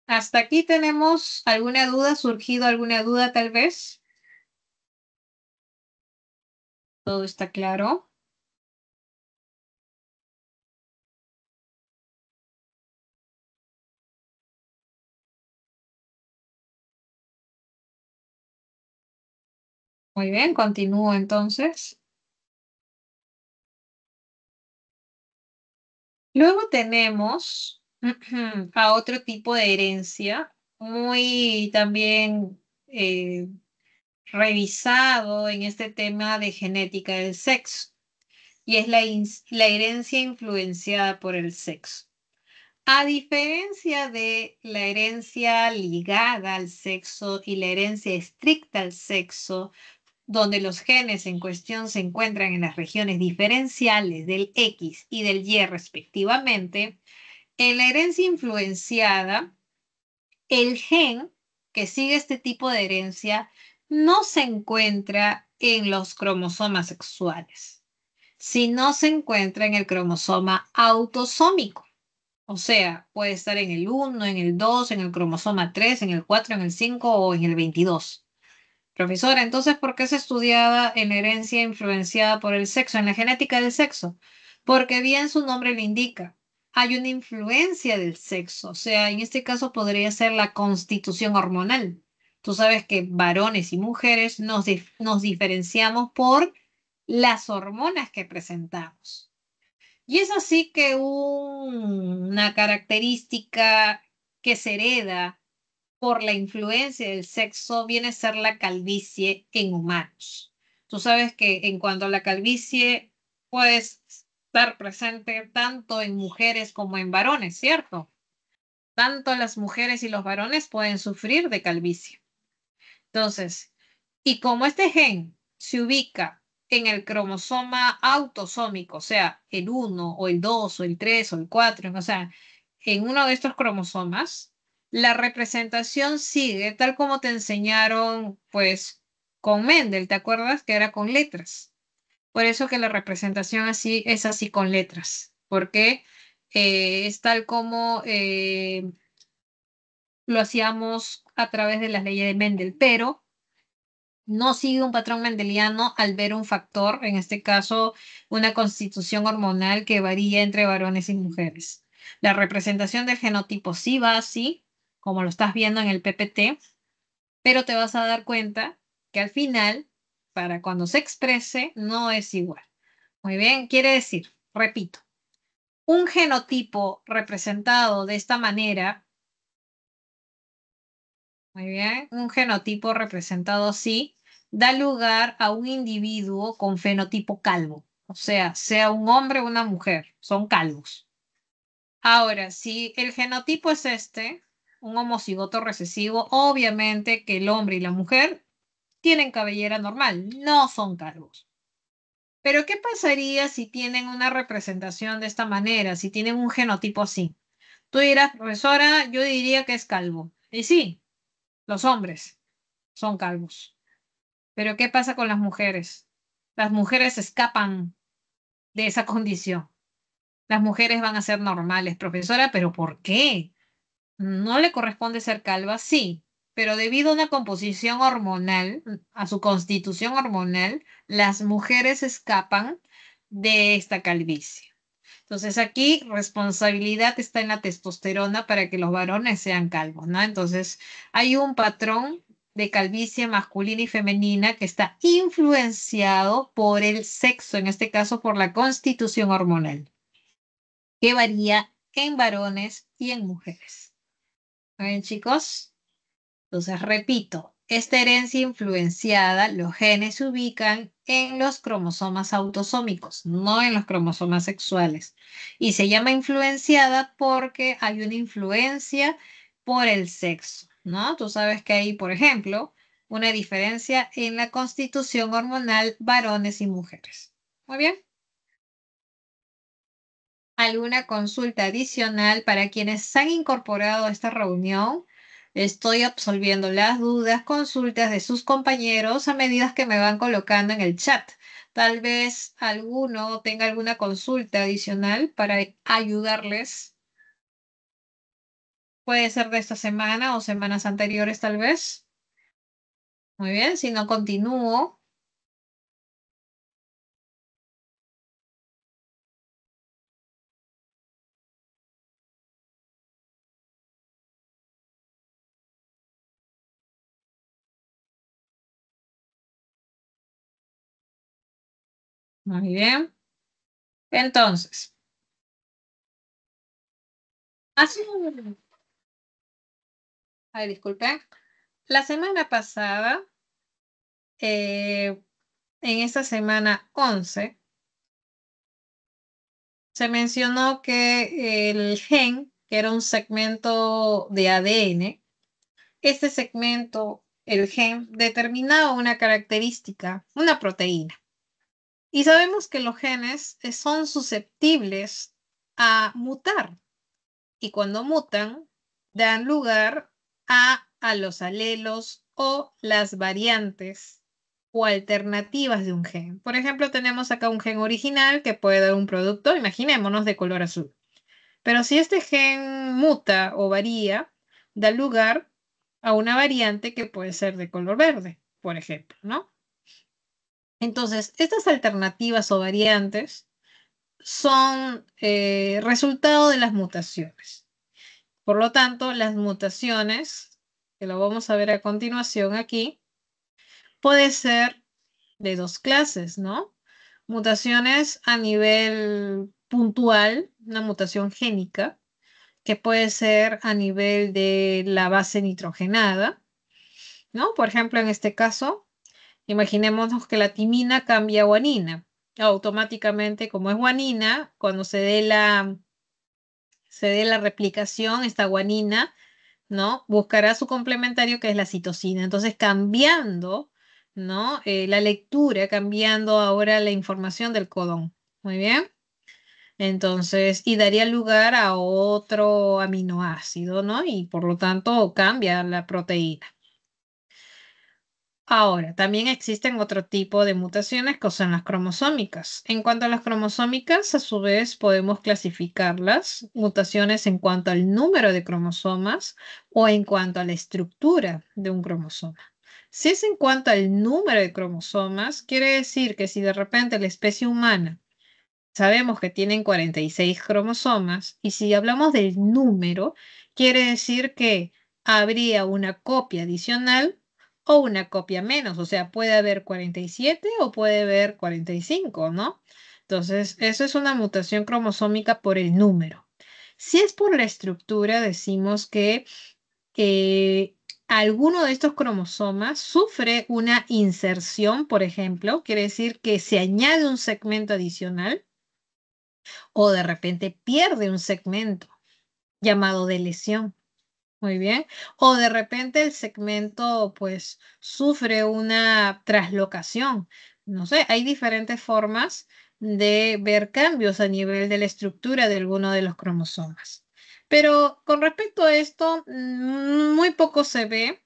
Hasta aquí tenemos alguna duda, surgido alguna duda tal vez. ¿Todo está claro? Muy bien, continúo entonces. Luego tenemos a otro tipo de herencia, muy también revisado en este tema de genética del sexo, y es la herencia influenciada por el sexo. A diferencia de la herencia ligada al sexo y la herencia estricta al sexo, donde los genes en cuestión se encuentran en las regiones diferenciales del X y del Y respectivamente, en la herencia influenciada, el gen que sigue este tipo de herencia no se encuentra en los cromosomas sexuales, sino se encuentra en el cromosoma autosómico. O sea, puede estar en el 1, en el 2, en el cromosoma 3, en el 4, en el 5 o en el 22. Profesora, entonces, ¿por qué se estudiaba en la herencia influenciada por el sexo, en la genética del sexo? Porque bien su nombre lo indica, hay una influencia del sexo, o sea, en este caso podría ser la constitución hormonal. Tú sabes que varones y mujeres nos diferenciamos por las hormonas que presentamos. Y es así que una característica que se hereda por la influencia del sexo viene a ser la calvicie en humanos. Tú sabes que en cuanto a la calvicie puede estar presente tanto en mujeres como en varones, ¿cierto? Tanto las mujeres y los varones pueden sufrir de calvicie. Entonces, y como este gen se ubica en el cromosoma autosómico, o sea, el 1 o el 2 o el 3 o el 4, o sea, en uno de estos cromosomas, la representación sigue tal como te enseñaron, pues, con Mendel, ¿te acuerdas? Que era con letras. Por eso que la representación así es así con letras, porque es tal como lo hacíamos a través de las leyes de Mendel, pero no sigue un patrón mendeliano al ver un factor, en este caso una constitución hormonal que varía entre varones y mujeres. La representación del genotipo sí va así, como lo estás viendo en el PPT, pero te vas a dar cuenta que al final para cuando se exprese, no es igual. Muy bien, quiere decir, repito, un genotipo representado de esta manera, muy bien, un genotipo representado así, da lugar a un individuo con fenotipo calvo. O sea un hombre o una mujer, son calvos. Ahora, si el genotipo es este, un homocigoto recesivo, obviamente que el hombre y la mujer tienen cabellera normal, no son calvos. Pero ¿qué pasaría si tienen una representación de esta manera, si tienen un genotipo así? Tú dirás, profesora, yo diría que es calvo. Y sí, los hombres son calvos. Pero ¿qué pasa con las mujeres? Las mujeres escapan de esa condición. Las mujeres van a ser normales, profesora, pero ¿por qué? ¿No le corresponde ser calva? Sí, pero debido a una composición hormonal, a su constitución hormonal, las mujeres escapan de esta calvicie. Entonces aquí responsabilidad está en la testosterona para que los varones sean calvos, ¿no? Entonces hay un patrón de calvicie masculina y femenina que está influenciado por el sexo, en este caso por la constitución hormonal, que varía en varones y en mujeres. ¿Ven, chicos? Entonces, repito, esta herencia influenciada, los genes se ubican en los cromosomas autosómicos, no en los cromosomas sexuales. Y se llama influenciada porque hay una influencia por el sexo, ¿no? Tú sabes que hay, por ejemplo, una diferencia en la constitución hormonal varones y mujeres. Muy bien. ¿Alguna consulta adicional para quienes han incorporado a esta reunión? Estoy absolviendo las dudas, consultas de sus compañeros a medida que me van colocando en el chat. Tal vez alguno tenga alguna consulta adicional para ayudarles. Puede ser de esta semana o semanas anteriores, tal vez. Muy bien, si no continúo. Muy bien. Entonces, hace ay, disculpen. La semana pasada, en esta semana 11, se mencionó que el gen, que era un segmento de ADN, este segmento, el gen, determinaba una característica, una proteína. Y sabemos que los genes son susceptibles a mutar. Y cuando mutan, dan lugar a los alelos o las variantes o alternativas de un gen. Por ejemplo, tenemos acá un gen original que puede dar un producto, imaginémonos, de color azul. Pero si este gen muta o varía, da lugar a una variante que puede ser de color verde, por ejemplo, ¿no? Entonces, estas alternativas o variantes son resultado de las mutaciones. Por lo tanto, las mutaciones, que lo vamos a ver a continuación aquí, puede ser de dos clases, ¿no? Mutaciones a nivel puntual, una mutación génica, que puede ser a nivel de la base nitrogenada, ¿no? Por ejemplo, en este caso, imaginémonos que la timina cambia a guanina. Automáticamente, como es guanina, cuando se dé la replicación, esta guanina, ¿no? Buscará su complementario que es la citosina. Entonces, cambiando, ¿no? La lectura, cambiando ahora la información del codón. Muy bien. Entonces, y daría lugar a otro aminoácido, ¿no? Y por lo tanto cambia la proteína. Ahora, también existen otro tipo de mutaciones que son las cromosómicas. En cuanto a las cromosómicas, a su vez podemos clasificarlas, mutaciones en cuanto al número de cromosomas o en cuanto a la estructura de un cromosoma. Si es en cuanto al número de cromosomas, quiere decir que si de repente la especie humana sabemos que tienen 46 cromosomas y si hablamos del número, quiere decir que habría una copia adicional o una copia menos, o sea, puede haber 47 o puede haber 45, ¿no? Entonces, eso es una mutación cromosómica por el número. Si es por la estructura, decimos que alguno de estos cromosomas sufre una inserción, por ejemplo, quiere decir que se añade un segmento adicional o de repente pierde un segmento llamado de lesión. Muy bien. O de repente el segmento pues sufre una traslocación. No sé, hay diferentes formas de ver cambios a nivel de la estructura de alguno de los cromosomas. Pero con respecto a esto, muy poco se ve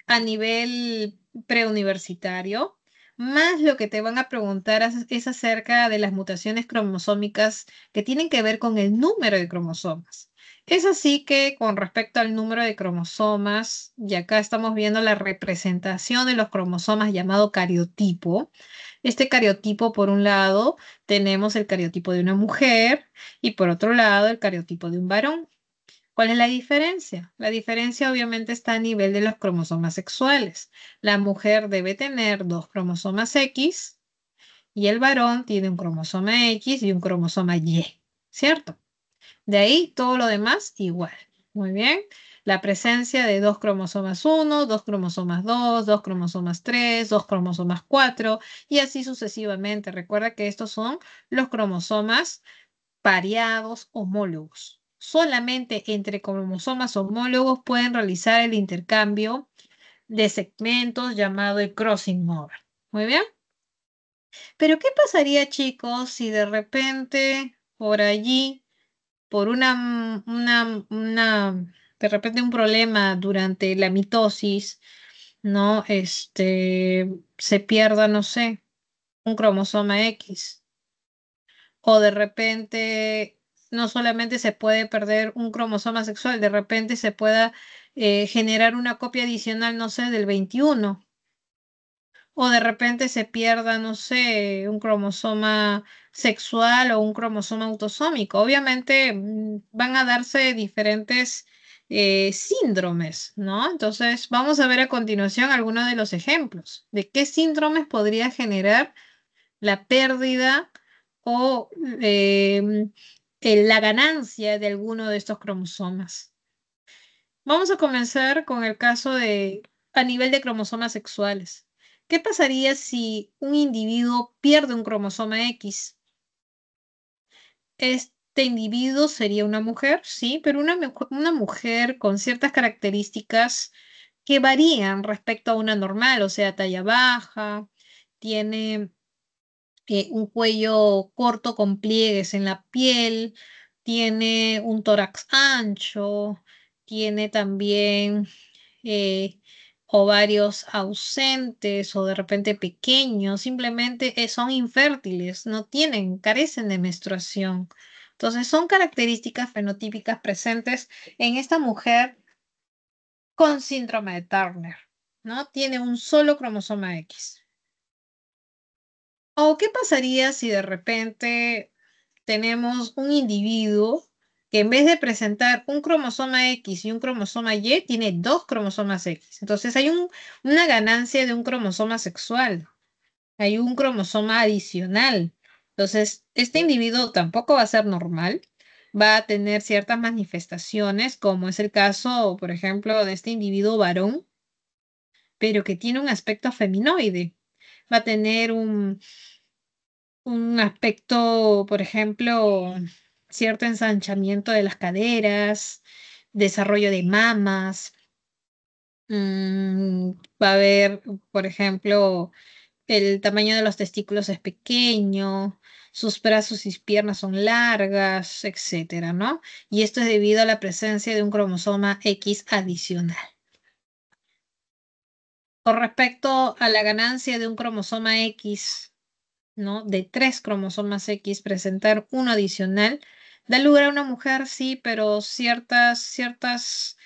a nivel preuniversitario. Más lo que te van a preguntar es acerca de las mutaciones cromosómicas que tienen que ver con el número de cromosomas. Es así que con respecto al número de cromosomas, y acá estamos viendo la representación de los cromosomas llamado cariotipo. Este cariotipo, por un lado, tenemos el cariotipo de una mujer y por otro lado el cariotipo de un varón. ¿Cuál es la diferencia? La diferencia obviamente está a nivel de los cromosomas sexuales. La mujer debe tener 2 cromosomas X y el varón tiene un cromosoma X y un cromosoma Y, ¿cierto? De ahí todo lo demás igual. Muy bien. La presencia de 2 cromosomas 1, 2 cromosomas 2, 2 cromosomas 3, 2 cromosomas 4 y así sucesivamente. Recuerda que estos son los cromosomas pareados homólogos. Solamente entre cromosomas homólogos pueden realizar el intercambio de segmentos llamado el crossing over. Muy bien. Pero ¿qué pasaría, chicos, si de repente por allí, por de repente un problema durante la mitosis, ¿no? Se pierda, no sé, un cromosoma X. O de repente no solamente se puede perder un cromosoma sexual, de repente se pueda generar una copia adicional, no sé, del 21. O de repente se pierda, no sé, un cromosoma sexual o un cromosoma autosómico. Obviamente van a darse diferentes síndromes, ¿no? Entonces vamos a ver a continuación algunos de los ejemplos de qué síndromes podría generar la pérdida o la ganancia de alguno de estos cromosomas. Vamos a comenzar con el caso de a nivel de cromosomas sexuales. ¿Qué pasaría si un individuo pierde un cromosoma X? Este individuo sería una mujer, sí, pero una mujer con ciertas características que varían respecto a una normal, o sea, talla baja, tiene un cuello corto con pliegues en la piel, tiene un tórax ancho, tiene también eh, ovarios ausentes o de repente pequeños, simplemente son infértiles, no tienen, carecen de menstruación. Entonces son características fenotípicas presentes en esta mujer con síndrome de Turner, ¿no? Tiene un solo cromosoma X. ¿O qué pasaría si de repente tenemos un individuo que en vez de presentar un cromosoma X y un cromosoma Y, tiene 2 cromosomas X? Entonces hay una ganancia de un cromosoma sexual, hay un cromosoma adicional. Entonces, este individuo tampoco va a ser normal, va a tener ciertas manifestaciones, como es el caso, por ejemplo, de este individuo varón, pero que tiene un aspecto feminoide. Va a tener un aspecto, por ejemplo, cierto ensanchamiento de las caderas, desarrollo de mamas. Va a haber, por ejemplo, el tamaño de los testículos es pequeño, sus brazos y piernas son largas, etcétera, ¿no? Y esto es debido a la presencia de un cromosoma X adicional. Con respecto a la ganancia de un cromosoma X, ¿no? De 3 cromosomas X, presentar uno adicional, da lugar a una mujer, sí, pero ciertas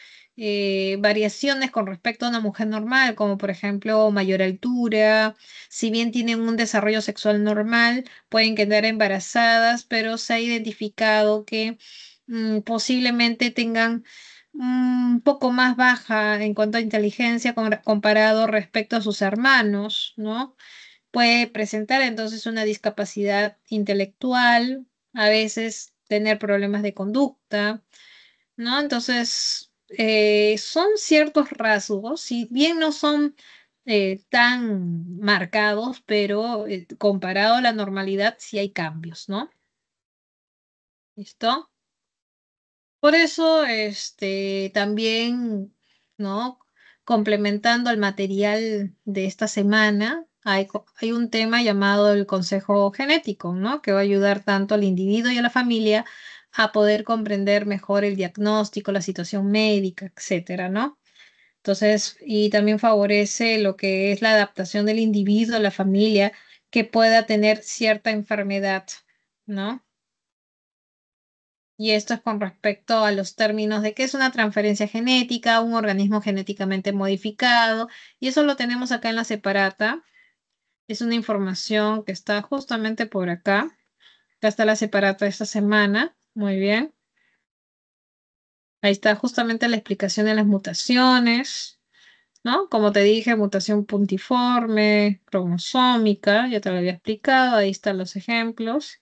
variaciones con respecto a una mujer normal, como por ejemplo mayor altura, si bien tienen un desarrollo sexual normal, pueden quedar embarazadas, pero se ha identificado que posiblemente tengan un poco más baja en cuanto a inteligencia comparado respecto a sus hermanos, ¿no? Puede presentar entonces una discapacidad intelectual, a veces tener problemas de conducta, ¿no? Entonces, son ciertos rasgos, si bien no son tan marcados, pero comparado a la normalidad sí hay cambios, ¿no? ¿Listo? Por eso, también, ¿no? Complementando el material de esta semana, hay un tema llamado el consejo genético, ¿no? Que va a ayudar tanto al individuo y a la familia a poder comprender mejor el diagnóstico, la situación médica, etcétera, ¿no? Entonces, y también favorece lo que es la adaptación del individuo, la familia, que pueda tener cierta enfermedad, ¿no? Y esto es con respecto a los términos de qué es una transferencia genética, un organismo genéticamente modificado, y eso lo tenemos acá en la separata. Es una información que está justamente por acá. Acá está la separata de esta semana. Muy bien. Ahí está justamente la explicación de las mutaciones, ¿no? Como te dije, mutación puntiforme, cromosómica, ya te lo había explicado, ahí están los ejemplos.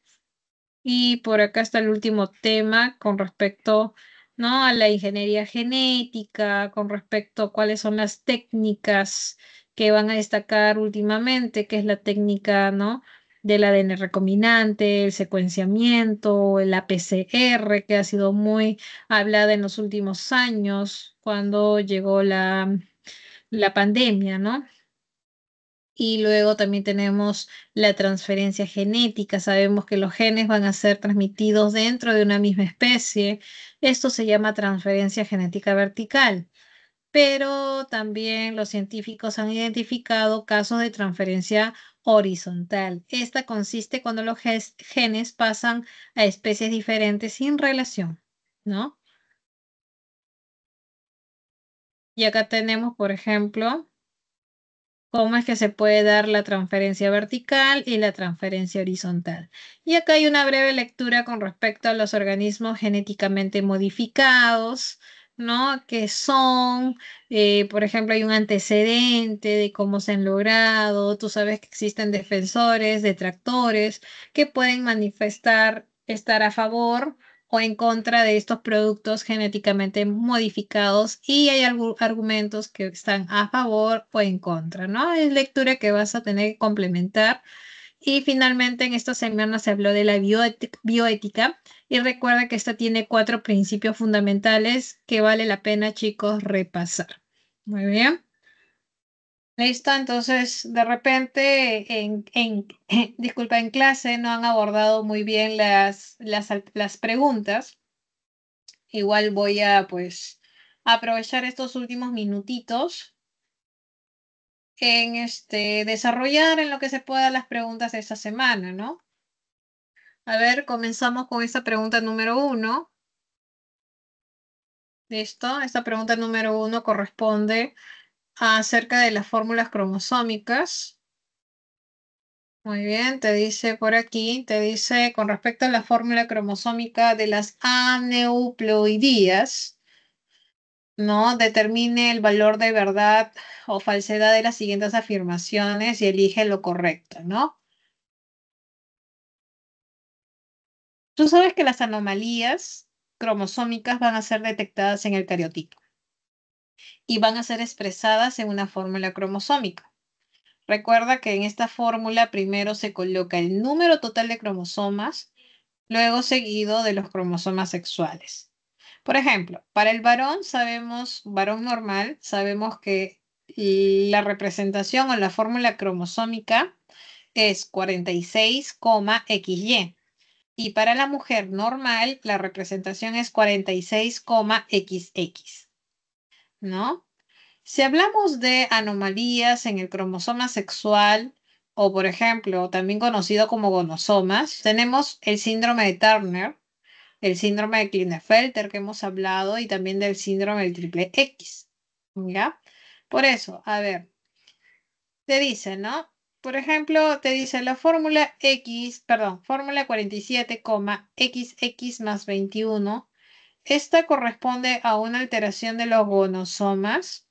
Y por acá está el último tema con respecto, ¿no? A la ingeniería genética, con respecto a cuáles son las técnicas que van a destacar últimamente, que es la técnica, ¿no? Del ADN recombinante, el secuenciamiento, el APCR, que ha sido muy hablada en los últimos años cuando llegó la pandemia, ¿no? Y luego también tenemos la transferencia genética. Sabemos que los genes van a ser transmitidos dentro de una misma especie. Esto se llama transferencia genética vertical. Pero también los científicos han identificado casos de transferencia horizontal. Esta consiste cuando los genes pasan a especies diferentes sin relación, ¿no? Y acá tenemos, por ejemplo, cómo es que se puede dar la transferencia vertical y la transferencia horizontal. Y acá hay una breve lectura con respecto a los organismos genéticamente modificados, ¿no? Que son, por ejemplo, hay un antecedente de cómo se han logrado. Tú sabes que existen defensores, detractores, que pueden manifestar estar a favor o en contra de estos productos genéticamente modificados y hay argumentos que están a favor o en contra, ¿no? Es lectura que vas a tener que complementar. Y finalmente en esta semana se habló de la bioética y recuerda que esta tiene 4 principios fundamentales que vale la pena, chicos, repasar. Muy bien. Listo, entonces de repente disculpa, en clase no han abordado muy bien las preguntas. Igual voy a, pues, aprovechar estos últimos minutitos en desarrollar en lo que se pueda las preguntas de esta semana, ¿no? A ver, comenzamos con esta pregunta número 1. ¿Listo? Esta pregunta número 1 corresponde acerca de las fórmulas cromosómicas. Muy bien, te dice por aquí, te dice con respecto a la fórmula cromosómica de las aneuploidías. ¿No? Determine el valor de verdad o falsedad de las siguientes afirmaciones y elige lo correcto, ¿no? Tú sabes que las anomalías cromosómicas van a ser detectadas en el cariotipo y van a ser expresadas en una fórmula cromosómica. Recuerda que en esta fórmula primero se coloca el número total de cromosomas, luego seguido de los cromosomas sexuales. Por ejemplo, para el varón varón normal, sabemos que la representación o la fórmula cromosómica es 46,XY. Y para la mujer normal, la representación es 46,XX, ¿no? Si hablamos de anomalías en el cromosoma sexual, o por ejemplo, también conocido como gonosomas, tenemos el síndrome de Turner, el síndrome de Klinefelter que hemos hablado y también del síndrome del triple X. ¿Ya? Por eso, a ver, te dice, ¿no? Por ejemplo, te dice la fórmula X, perdón, fórmula 47, XX más 21 Esta corresponde a una alteración de los gonosomas.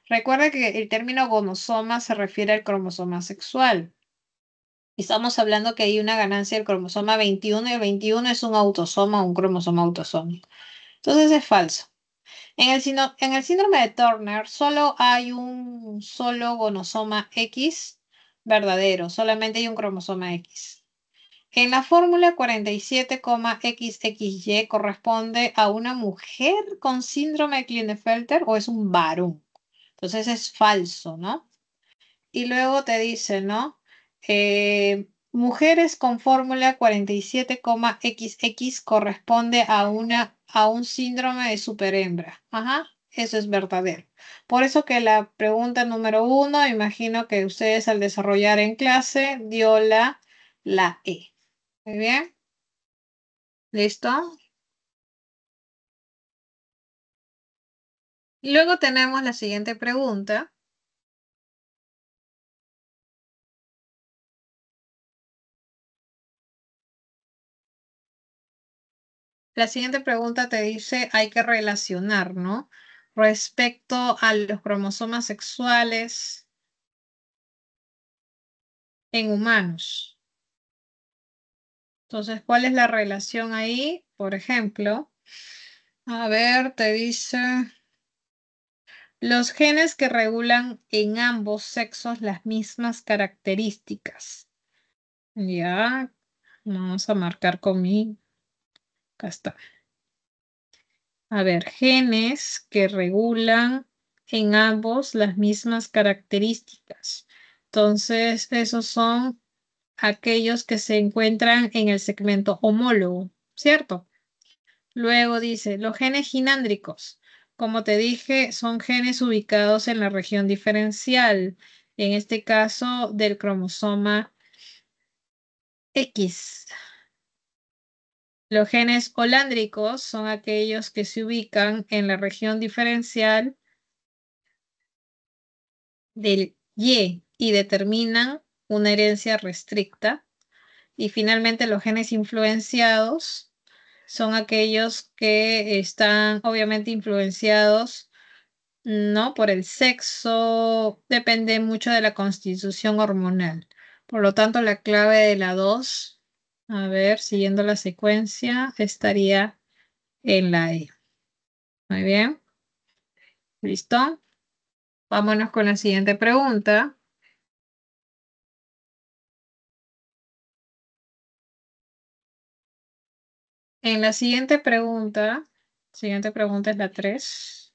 Recuerda que el término gonosoma se refiere al cromosoma sexual. Estamos hablando que hay una ganancia del cromosoma 21 y el 21 es un autosoma o un cromosoma autosómico. Entonces es falso. En el síndrome de Turner solo hay un solo gonosoma X verdadero, solamente hay un cromosoma X. En la fórmula 47,XXY corresponde a una mujer con síndrome de Klinefelter o es un varón. Entonces es falso, ¿no? Y luego te dice, ¿no? Mujeres con fórmula 47,XX corresponde a un síndrome de superhembra. Ajá, eso es verdadero. Por eso que la pregunta número 1, imagino que ustedes al desarrollar en clase dio la E. Muy bien. ¿Listo? Y luego tenemos la siguiente pregunta. La siguiente pregunta te dice, hay que relacionar, ¿no? Respecto a los cromosomas sexuales en humanos. Entonces, ¿cuál es la relación ahí? Por ejemplo, a ver, te dice, los genes que regulan en ambos sexos las mismas características. Ya, vamos a marcar con mi, acá está. A ver, genes que regulan en ambos las mismas características. Entonces, esos son aquellos que se encuentran en el segmento homólogo, ¿cierto? Luego dice, los genes ginándricos, como te dije, son genes ubicados en la región diferencial, en este caso del cromosoma X. Los genes holándricos son aquellos que se ubican en la región diferencial del y determinan una herencia restricta. Y finalmente los genes influenciados son aquellos que están obviamente influenciados, ¿no? Por el sexo, depende mucho de la constitución hormonal. Por lo tanto, la clave de la 2, a ver, siguiendo la secuencia, estaría en la E. Muy bien. ¿Listo? Vámonos con la siguiente pregunta. En la siguiente pregunta es la 3.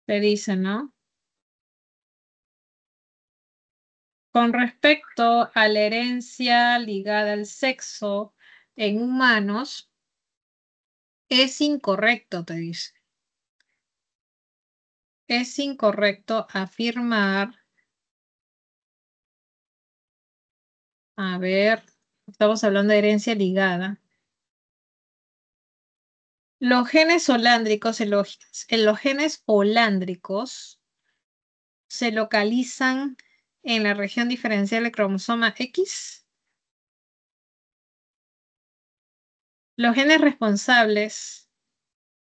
Te dice, ¿no? Con respecto a la herencia ligada al sexo en humanos, es incorrecto, te dice. Es incorrecto afirmar, a ver, estamos hablando de herencia ligada. Los genes holándricos, en los genes holándricos se localizan en la región diferencial del cromosoma X. Los genes responsables,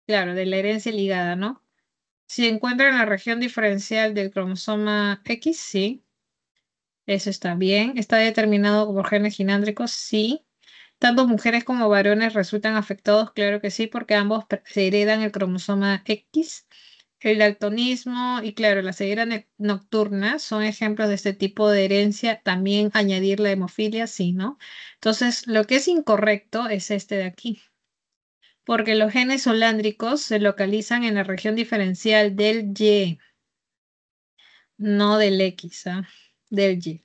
claro, de la herencia ligada, ¿no? Se encuentran en la región diferencial del cromosoma X, sí. Eso está bien. ¿Está determinado por genes ginándricos? Sí. Tanto mujeres como varones resultan afectados, claro que sí, porque ambos se heredan el cromosoma X. El daltonismo y, claro, la ceguera nocturna son ejemplos de este tipo de herencia. También añadir la hemofilia, sí, ¿no? Entonces, lo que es incorrecto es este de aquí, porque los genes holándricos se localizan en la región diferencial del Y, no del X, ¿ah? Del Y.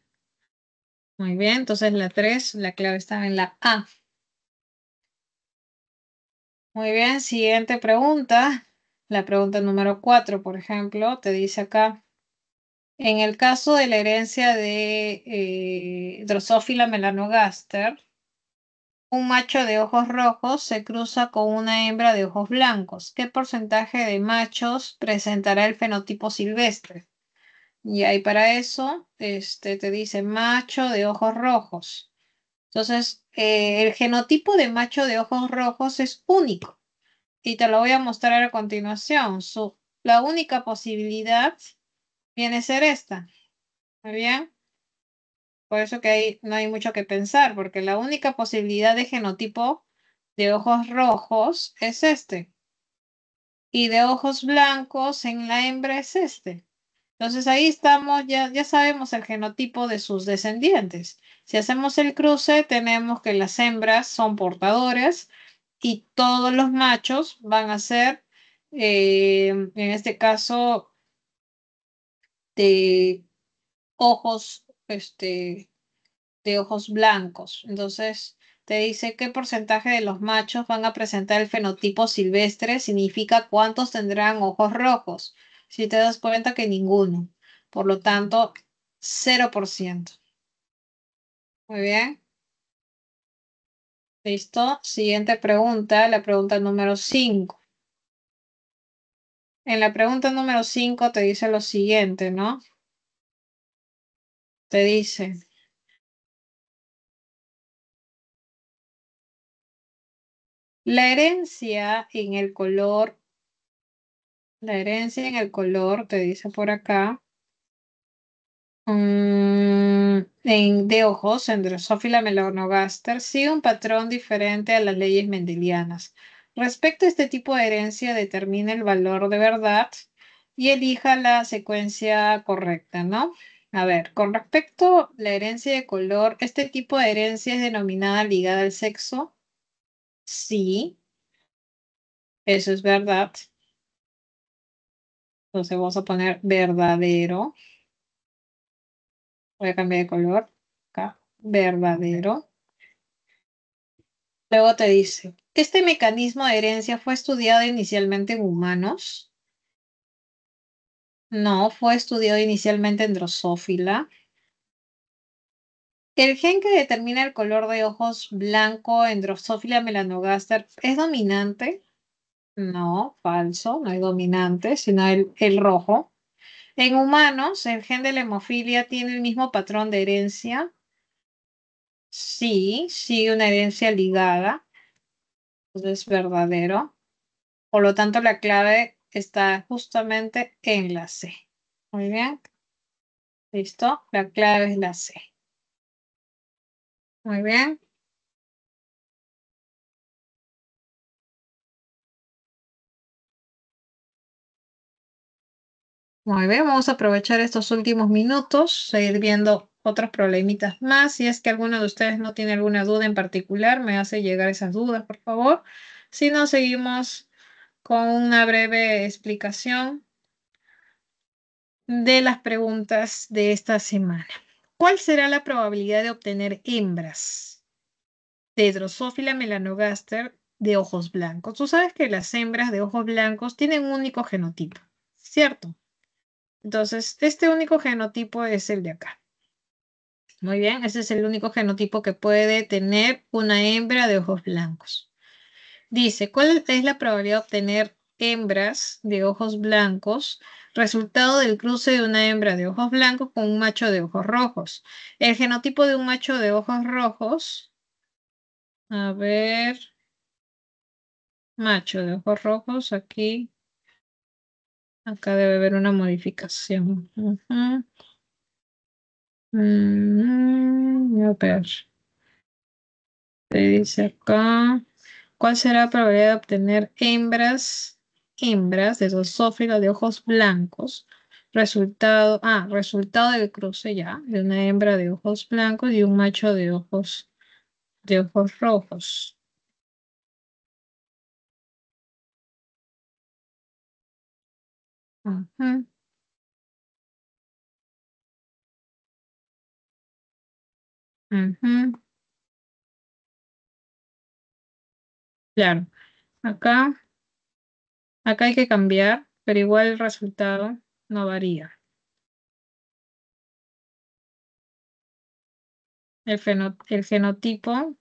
Muy bien, entonces la 3, la clave está en la A. Muy bien, siguiente pregunta. La pregunta número 4, por ejemplo, te dice acá, en el caso de la herencia de Drosophila melanogaster, un macho de ojos rojos se cruza con una hembra de ojos blancos. ¿Qué porcentaje de machos presentará el fenotipo silvestre? Y ahí para eso, te dice macho de ojos rojos. Entonces, el genotipo de macho de ojos rojos es único. Y te lo voy a mostrar a continuación. La única posibilidad viene a ser esta. ¿Muy bien? Por eso que ahí no hay mucho que pensar, porque la única posibilidad de genotipo de ojos rojos es este. Y de ojos blancos en la hembra es este. Entonces ahí estamos, ya sabemos el genotipo de sus descendientes. Si hacemos el cruce, tenemos que las hembras son portadoras y todos los machos van a ser, en este caso, de ojos, de ojos blancos. Entonces, te dice qué porcentaje de los machos van a presentar el fenotipo silvestre, significa cuántos tendrán ojos rojos. Si te das cuenta que ninguno. Por lo tanto, 0%. Muy bien. ¿Listo? Siguiente pregunta, la pregunta número 5. En la pregunta número 5 te dice lo siguiente, ¿no? Te dice, la herencia en el color, te dice por acá, de ojos en Drosophila melanogaster sigue un patrón diferente a las leyes mendelianas. Respecto a este tipo de herencia, determina el valor de verdad y elija la secuencia correcta, ¿no? A ver, con respecto a la herencia de color, ¿este tipo de herencia es denominada ligada al sexo? Sí, eso es verdad. Entonces vamos a poner verdadero. Voy a cambiar de color. Acá, verdadero. Luego te dice, ¿este mecanismo de herencia fue estudiado inicialmente en humanos? No, fue estudiado inicialmente en Drosophila. ¿El gen que determina el color de ojos blanco en Drosophila melanogaster es dominante? No, falso, no es dominante, sino el rojo. En humanos, ¿el gen de la hemofilia tiene el mismo patrón de herencia? Sí, sigue una herencia ligada, entonces es verdadero. Por lo tanto, la clave está justamente en la C. Muy bien. ¿Listo? La clave es la C. Muy bien. Muy bien, vamos a aprovechar estos últimos minutos, seguir viendo otros problemitas más. Si es que alguno de ustedes no tiene alguna duda en particular, me hace llegar esas dudas, por favor. Si no, seguimos con una breve explicación de las preguntas de esta semana. ¿Cuál será la probabilidad de obtener hembras de Drosophila melanogaster de ojos blancos? Tú sabes que las hembras de ojos blancos tienen un único genotipo, ¿cierto? Entonces, este único genotipo es el de acá. Muy bien, ese es el único genotipo que puede tener una hembra de ojos blancos. Dice, ¿cuál es la probabilidad de obtener hembras de ojos blancos? Resultado del cruce de una hembra de ojos blancos con un macho de ojos rojos. El genotipo de un macho de ojos rojos, a ver, macho de ojos rojos, aquí, acá debe haber una modificación. A ver, te dice acá. ¿Cuál será la probabilidad de obtener hembras de Drosophila de ojos blancos? Resultado del cruce ya, de una hembra de ojos blancos y un macho de ojos rojos. Ujú, ujú. Claro, acá, acá hay que cambiar, pero igual el resultado no varía. El genotipo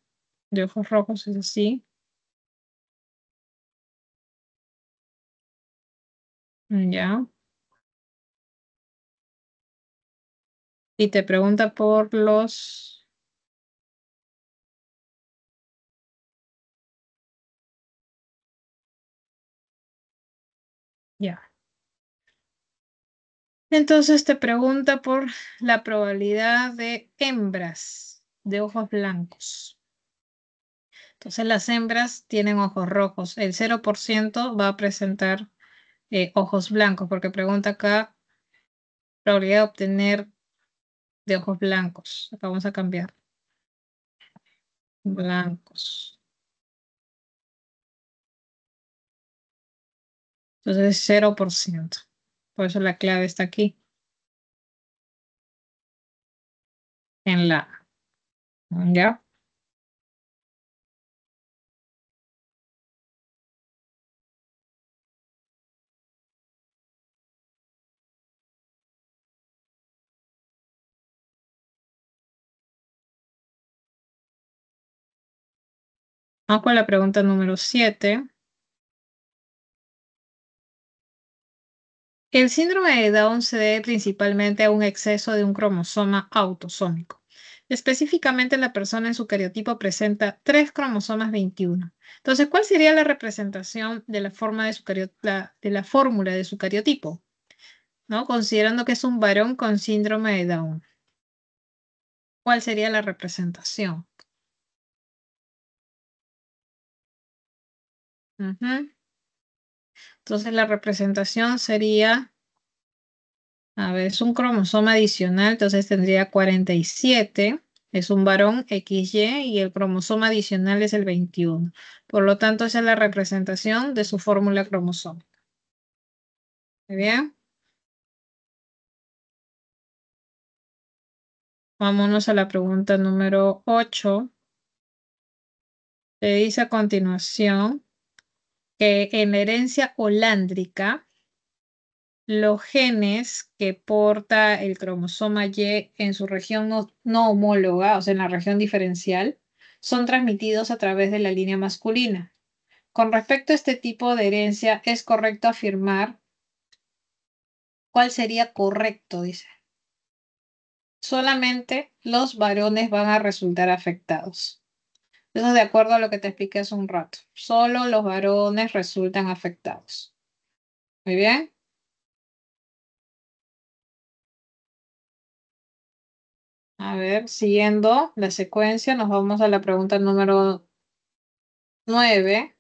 de ojos rojos es así. Ya. Y te pregunta por los Ya. Entonces te pregunta por la probabilidad de hembras de ojos blancos. Entonces las hembras tienen ojos rojos. El 0% va a presentar ojos blancos, porque pregunta acá probabilidad de obtener de ojos blancos. Acá vamos a cambiar. Blancos. Entonces es 0%. Por eso la clave está aquí. En la A. ¿Ya? Vamos con la pregunta número 7. El síndrome de Down se debe principalmente a un exceso de un cromosoma autosómico. Específicamente, la persona en su cariotipo presenta 3 cromosomas 21. Entonces, ¿cuál sería la representación de la forma de de la fórmula de su cariotipo? ¿No? Considerando que es un varón con síndrome de Down. ¿Cuál sería la representación? Ujú. Entonces, la representación sería, a ver, es un cromosoma adicional, entonces tendría 47. Es un varón XY y el cromosoma adicional es el 21. Por lo tanto, esa es la representación de su fórmula cromosómica. ¿Muy bien? Vámonos a la pregunta número 8. Te dice a continuación que en la herencia holándrica, los genes que porta el cromosoma Y en su región no homóloga, o sea, en la región diferencial, son transmitidos a través de la línea masculina. Con respecto a este tipo de herencia, es correcto afirmar cuál sería correcto, dice. Solamente los varones van a resultar afectados. Eso es de acuerdo a lo que te expliqué hace un rato. Solo los varones resultan afectados. Muy bien. A ver, siguiendo la secuencia, nos vamos a la pregunta número 9.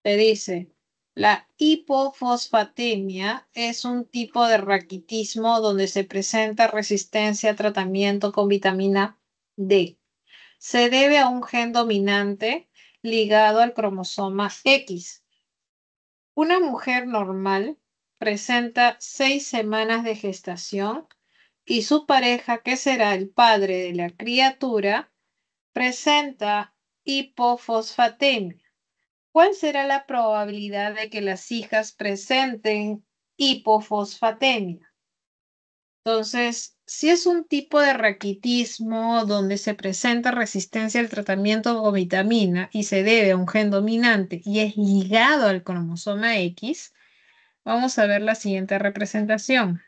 Te dice, la hipofosfatemia es un tipo de raquitismo donde se presenta resistencia a tratamiento con vitamina D. Se debe a un gen dominante ligado al cromosoma X. Una mujer normal presenta 6 semanas de gestación y su pareja, que será el padre de la criatura, presenta hipofosfatemia. ¿Cuál será la probabilidad de que las hijas presenten hipofosfatemia? Entonces, si es un tipo de raquitismo donde se presenta resistencia al tratamiento con vitamina y se debe a un gen dominante y es ligado al cromosoma X, vamos a ver la siguiente representación.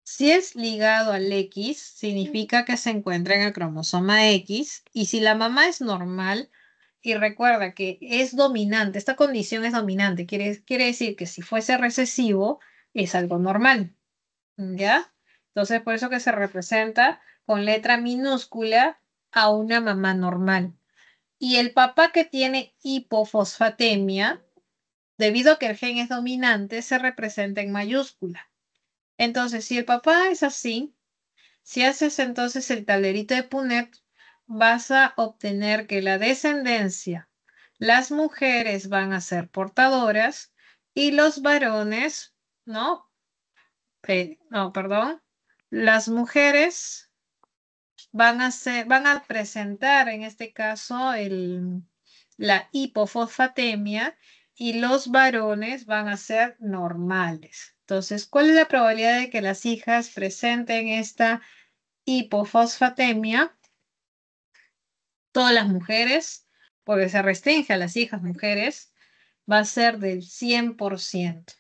Si es ligado al X, significa que se encuentra en el cromosoma X, y si la mamá es normal, y recuerda que es dominante, esta condición es dominante, quiere decir que si fuese recesivo, es algo normal, ¿ya? Entonces, por eso que se representa con letra minúscula a una mamá normal. Y el papá que tiene hipofosfatemia, debido a que el gen es dominante, se representa en mayúscula. Entonces, si el papá es así, si haces entonces el tablerito de Punnett, vas a obtener que la descendencia, las mujeres van a ser portadoras y los varones, ¿no? No, perdón. Las mujeres van a presentar en este caso la hipofosfatemia y los varones van a ser normales. Entonces, ¿cuál es la probabilidad de que las hijas presenten esta hipofosfatemia? Todas las mujeres, porque se restringe a las hijas mujeres, va a ser del 100%.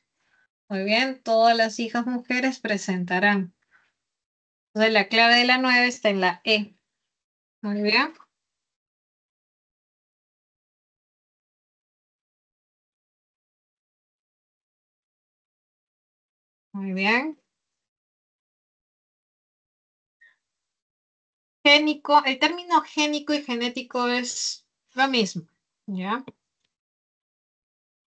Muy bien, todas las hijas mujeres presentarán. Entonces, la clave de la 9 está en la E. Muy bien. Muy bien. Génico, el término génico y genético es lo mismo, ¿ya?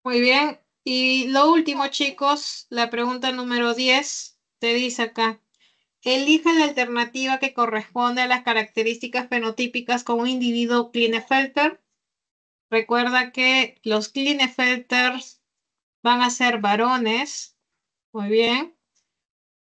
Muy bien. Y lo último, chicos, la pregunta número 10 te dice acá. Elige la alternativa que corresponde a las características fenotípicas con un individuo Klinefelter. Recuerda que los Klinefelters van a ser varones. Muy bien.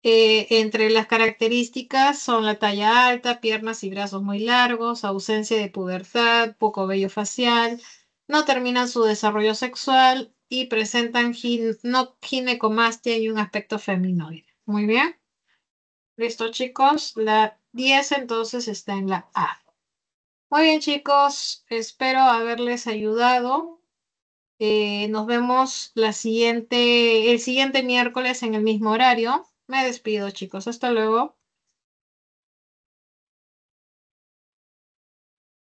Entre las características son la talla alta, piernas y brazos muy largos, ausencia de pubertad, poco vello facial, no terminan su desarrollo sexual y presentan no ginecomastia y un aspecto feminoide. Muy bien. Listo, chicos. La 10 entonces está en la A. Muy bien, chicos. Espero haberles ayudado. Nos vemos el siguiente miércoles en el mismo horario. Me despido, chicos. Hasta luego.